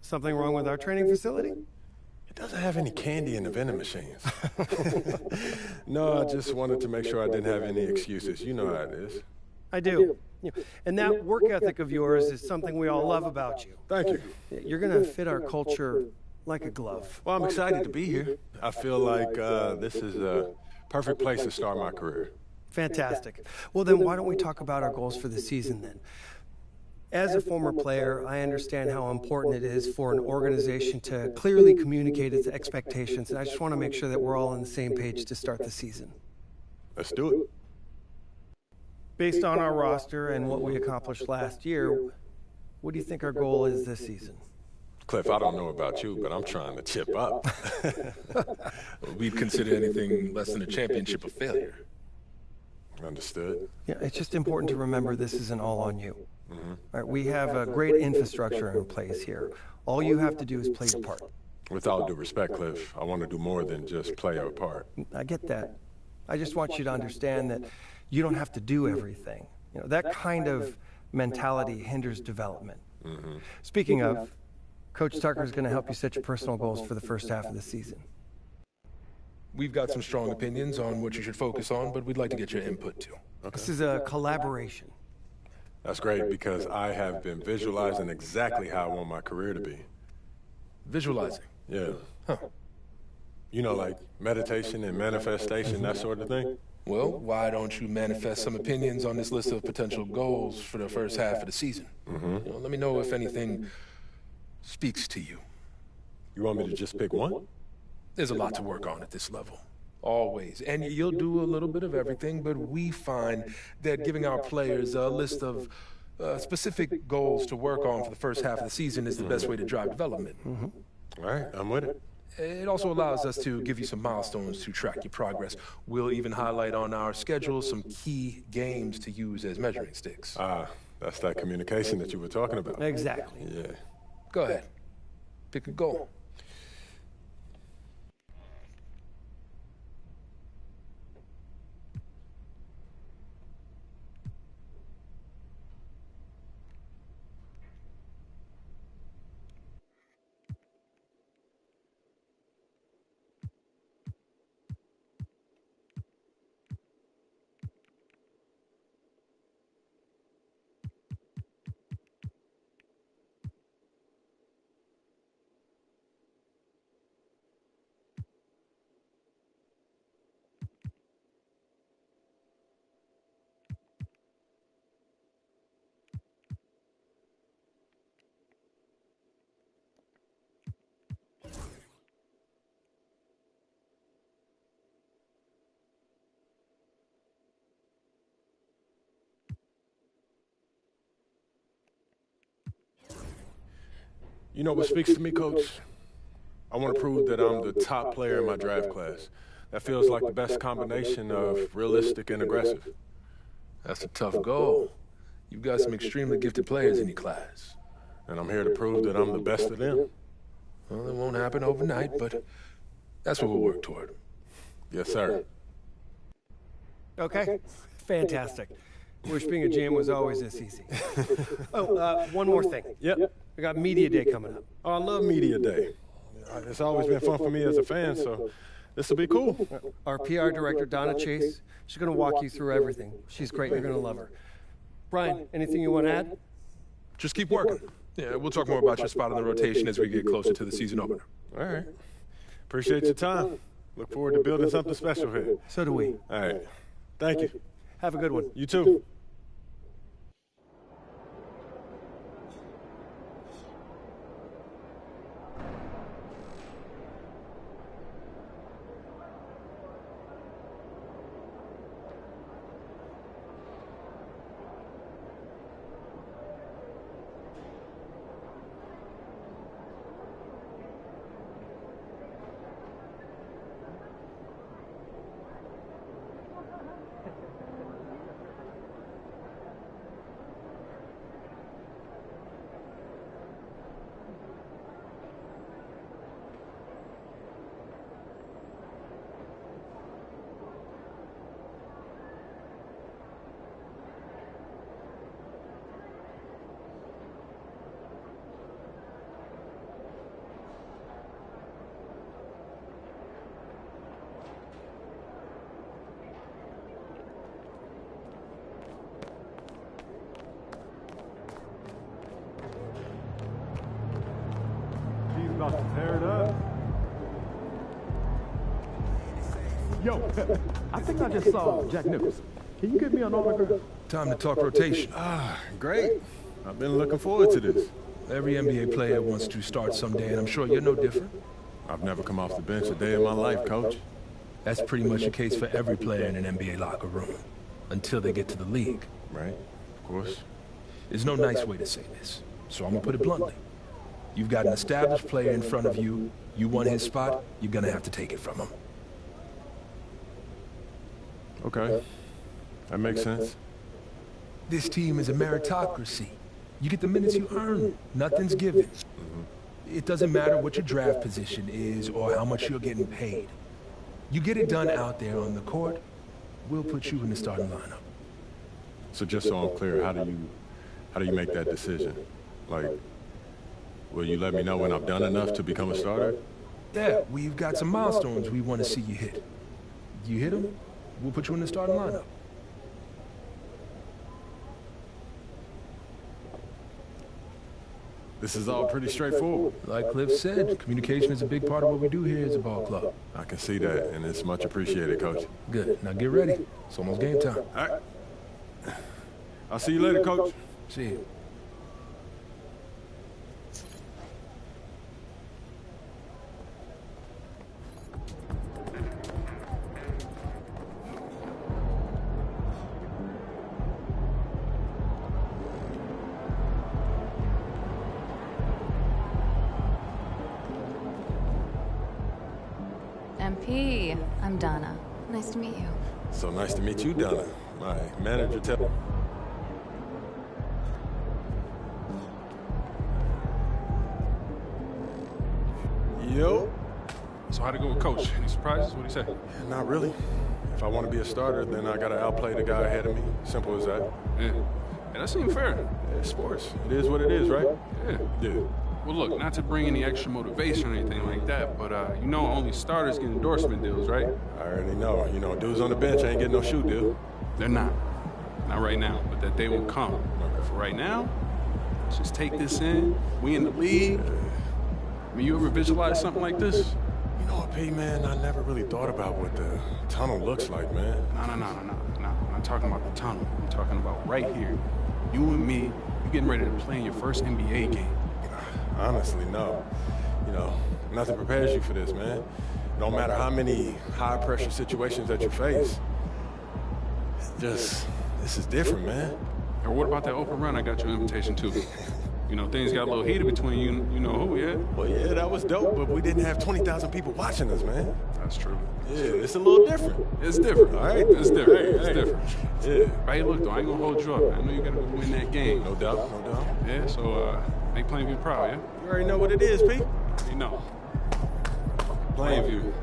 Something wrong with our training facility? It doesn't have any candy in the vending machines. No, I just wanted to make sure I didn't have any excuses. You know how it is. I do. And that work ethic of yours is something we all love about you. Thank you. You're going to fit our culture like a glove. Well, I'm excited to be here. I feel like this is a perfect place to start my career. Fantastic. Well, then why don't we talk about our goals for the season then? As a former player, I understand how important it is for an organization to clearly communicate its expectations, and I just want to make sure that we're all on the same page to start the season. Let's do it. Based on our roster and what we accomplished last year, what do you think our goal is this season? Cliff, I don't know about you, but I'm trying to chip up. We'd consider anything less than a championship a failure. Understood. Yeah, it's just important to remember this isn't all on you. All right, we have a great infrastructure in place here. All you have to do is play your part. With all due respect, Cliff, I want to do more than just play our part. I get that. I just want you to understand that you don't have to do everything. You know, that kind of mentality hinders development. Speaking of, Coach Tucker is going to help you set your personal goals for the first half of the season. We've got some strong opinions on what you should focus on, but we'd like to get your input too. This is a collaboration. That's great because I have been visualizing exactly how I want my career to be. Visualizing? Yeah. Huh. You know, like meditation and manifestation, that sort of thing? Well, why don't you manifest some opinions on this list of potential goals for the first half of the season? You know, let me know if anything speaks to you. You want me to just pick one? There's a lot to work on at this level. Always. And you'll do a little bit of everything, but we find that giving our players a list of specific goals to work on for the first half of the season is the best way to drive development. All right, I'm with it. It also allows us to give you some milestones to track your progress. We'll even highlight on our schedule some key games to use as measuring sticks. That's that communication that you were talking about. Exactly. Yeah. Go ahead. Pick a goal. You know what speaks to me, Coach? I want to prove that I'm the top player in my draft class. That feels like the best combination of realistic and aggressive. That's a tough goal. You've got some extremely gifted players in your class. And I'm here to prove that I'm the best of them. Well, it won't happen overnight, but that's what we'll work toward. Yes, sir. Okay, fantastic. Wish being a GM was always this easy. One more thing. Yep. We got Media Day coming up. Oh, I love Media Day. It's always been fun for me as a fan, so this will be cool. Our PR director, Donna Chase, she's going to walk you through everything. She's great. You're going to love her. Brian, anything you want to add? Just keep working. Yeah, we'll talk more about your spot in the rotation as we get closer to the season opener. All right. Appreciate your time. Look forward to building something special here. So do we. All right. Thank you. Have a good one. You too. About to tear it up. Yo, I think I just saw Jack Nicholson. Can you get me an autograph? Time to talk rotation. Great. I've been looking forward to this. Every NBA player wants to start someday, and I'm sure you're no different. I've never come off the bench a day in my life, Coach. That's pretty much the case for every player in an NBA locker room. Until they get to the league. Right, of course. There's no nice way to say this, so I'm gonna put it bluntly. You've got an established player in front of you. You want his spot, you're gonna have to take it from him. Okay, that makes sense. This team is a meritocracy. You get the minutes you earn. Nothing's given. It doesn't matter what your draft position is or how much you're getting paid. You get it done out there on the court, we'll put you in the starting lineup. So just so I'm clear, how do you make that decision? Like, will you let me know when I've done enough to become a starter? Yeah, we've got some milestones we want to see you hit. You hit them, we'll put you in the starting lineup. This is all pretty straightforward. Like Cliff said, communication is a big part of what we do here as a ball club. I can see that, and it's much appreciated, Coach. Good. Now get ready. It's almost game time. All right. I'll see you later, Coach. See you. MP, I'm Donna. Nice to meet you. So nice to meet you, Donna. My manager tell... Yo. So how'd it go with Coach? Any surprises? What'd he say? Not really. If I want to be a starter, then I gotta outplay the guy ahead of me. Simple as that. Yeah. And that seemed fair. It's sports. It is what it is, right? Yeah. Yeah. Well, look, not to bring any extra motivation or anything like that, but you know only starters get endorsement deals, right? I already know. You know, dudes on the bench ain't getting no shoe deal. They're not. Not right now, but that day will come. For right now, let's just take this in. We in the league. I mean, you ever visualize something like this? You know what, P, man? I never really thought about what the tunnel looks like, man. No. I'm not talking about the tunnel. I'm talking about right here. You and me, you getting ready to play in your first NBA game. Honestly, no. You know, nothing prepares you for this, man. No matter how many high-pressure situations that you face. This is different, man. And what about that open run I got you an invitation to? You know, things got a little heated between you know who, yeah? Well, yeah, that was dope, but we didn't have 20,000 people watching us, man. That's true. Yeah, it's a little different. It's different. All right? It's different. It's Hey. different. Yeah. Hey, look, though, I ain't gonna hold you up, man. I know you gotta go win that game. No doubt, no doubt. Yeah, so, make Plainview proud, yeah? You already know what it is, P. You know. Plainview.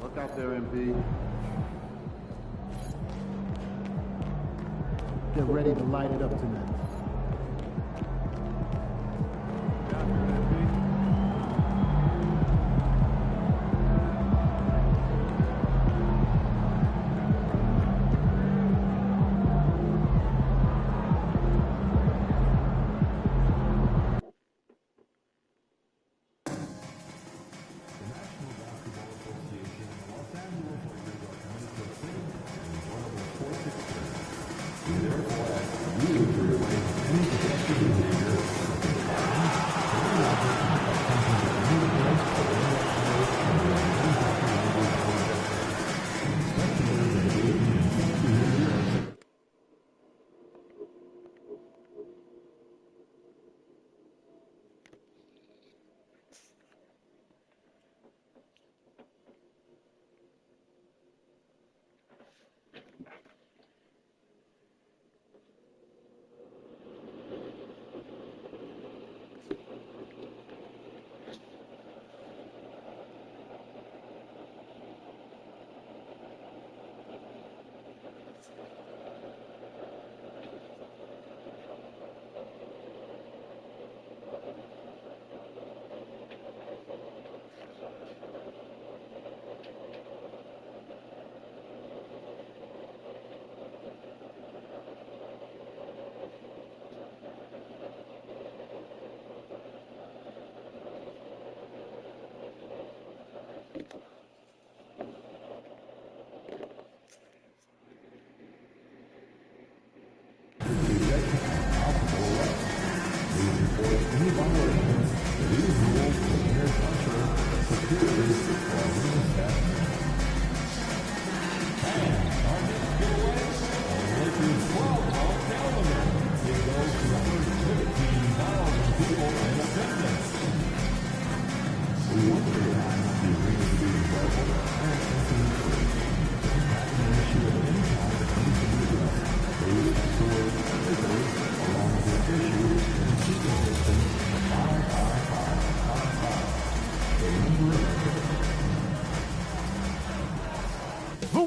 Look out there, MP. Get ready to light it up tonight. You therefore ask you to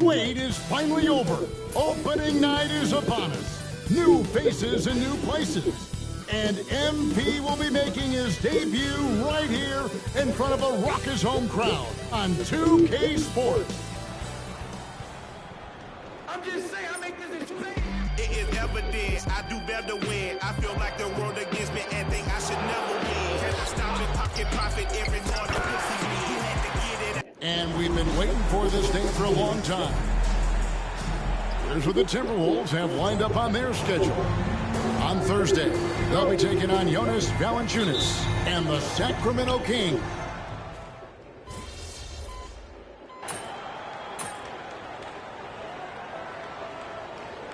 wait is finally over. Opening night is upon us. New faces in new places. And MP will be making his debut right here in front of a raucous home crowd on 2K Sports. I'm just saying, I make this insane. It is evident I do better win. I feel like the world against me and think I should never win. Had to stop and pocket profit every morning. And we've been waiting for this day for a long time. Here's what the Timberwolves have lined up on their schedule. On Thursday, they'll be taking on Jonas Valanciunas and the Sacramento Kings.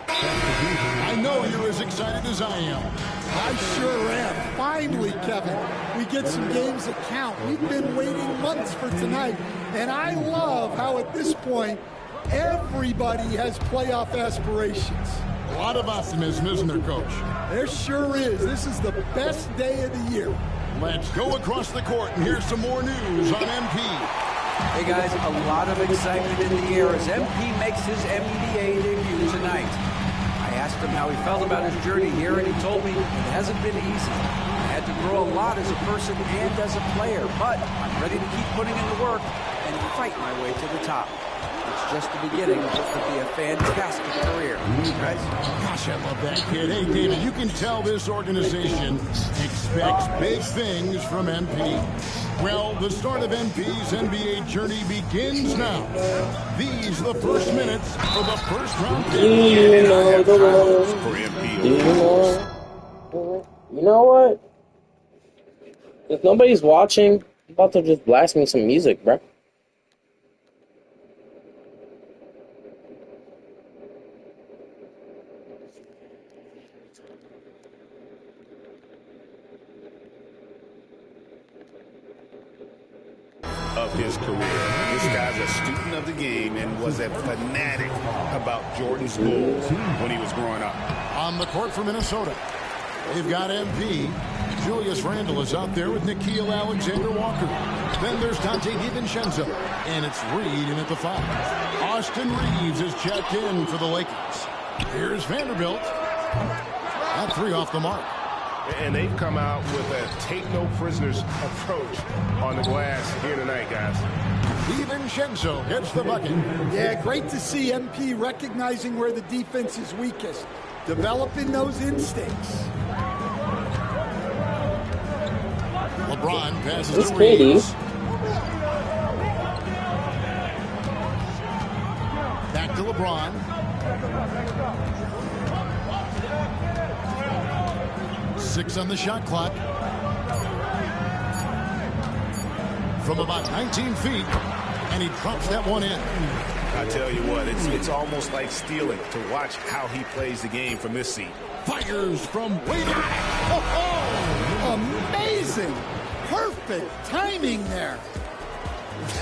I know you're as excited as I am. I sure am. Finally, Kevin, we get some games that count. We've been waiting months for tonight, and I love how at this point, everybody has playoff aspirations. A lot of optimism, isn't there, Coach? There sure is. This is the best day of the year. Let's go across the court, and here's some more news on MP. Hey, guys, a lot of excitement in the air as MP makes his NBA debut tonight. I asked him how he felt about his journey here, and he told me it hasn't been easy. I had to grow a lot as a person and as a player, but I'm ready to keep putting in the work and fight my way to the top. It's just the beginning of what could be a fantastic career. Guys? Gosh, I love that kid. Hey, David, you can tell this organization expects big things from MP. Well, the start of MP's NBA journey begins now. These are the first minutes for the first round pick. You know the one. You know what? If nobody's watching, I'm about to just blast me some music, bro. Of his career. This guy's a student of the game and was a fanatic about Jordan's goals when he was growing up. On the court for Minnesota, they've got MP. Julius Randle is out there with Nickeil Alexander-Walker. Then there's Dante DiVincenzo, and it's Reed in at the 5. Austin Reeves is checked in for the Lakers. Here's Vanderbilt. That 3 off the mark. And they've come out with a take-no-prisoners approach on the glass here tonight, guys. DiVincenzo gets the bucket. Yeah, great to see MP recognizing where the defense is weakest, developing those instincts. LeBron passes to Reeves. Back to LeBron. 6 on the shot clock. From about 19 feet, and he drops that one in. I tell you what, it's almost like stealing to watch how he plays the game from this seat. Fires from way back. Oh, amazing. Perfect timing there.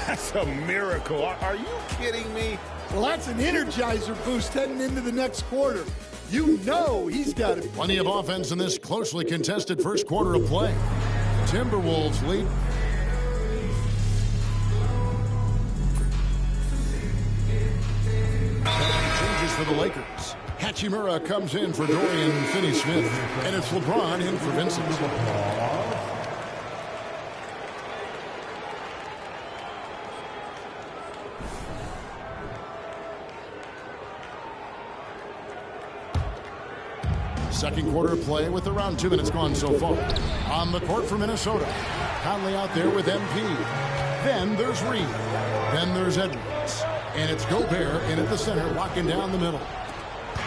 That's a miracle. Are you kidding me? Well, that's an energizer boost heading into the next quarter. You know he's got it. Plenty of offense in this closely contested first quarter of play. Timberwolves lead. Changes for the Lakers. Hachimura comes in for Dorian Finney-Smith, and it's LeBron in for Vincent. Second quarter play with around 2 minutes gone so far. On the court for Minnesota. Conley out there with MP. Then there's Reed. Then there's Edwards. And it's Gobert in at the center, walking down the middle.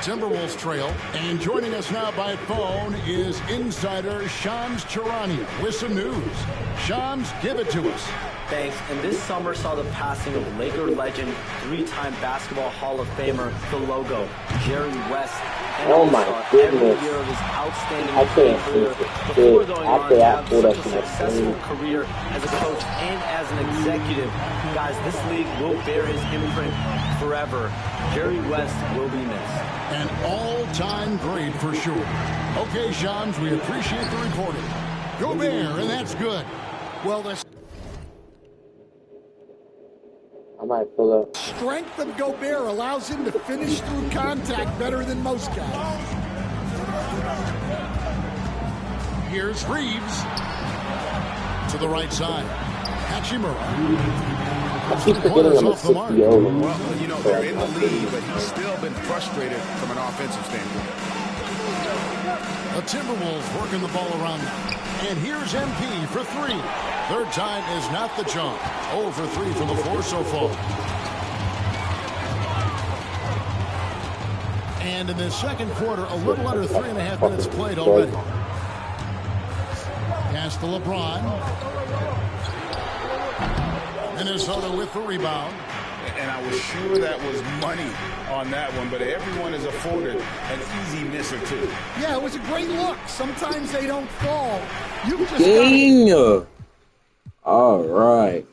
Timberwolves trail. And joining us now by phone is insider Shams Charania with some news. Shams, give it to us. Thanks. And this summer saw the passing of Laker legend, 3-time Basketball Hall of Famer, the logo, Jerry West. And oh my goodness. Every year of his outstanding I can't career before going on to have such a successful career as a coach and as an executive. Guys, this league will bear his imprint forever. Jerry West will be missed. An all-time great for sure. Okay, Shams, we appreciate the reporting. Gobert, and that's good. Well, this... might pull up. Strength of Gobert allows him to finish through contact better than most guys. Here's Reeves to the right side. Hachimura. I keep forgetting I'm a 6 Well, you know, they're in the lead, but he's still been frustrated from an offensive standpoint. The Timberwolves working the ball around now. And here's MP for three. Third time is not the charm. 0 for 3 from the floor so far. And in this second quarter, a little under 3.5 minutes played already. Pass to LeBron. Minnesota with the rebound. And I was sure that was money on that one, but everyone is afforded an easy miss or two. Yeah, it was a great look. Sometimes they don't fall. You just Dang. All right.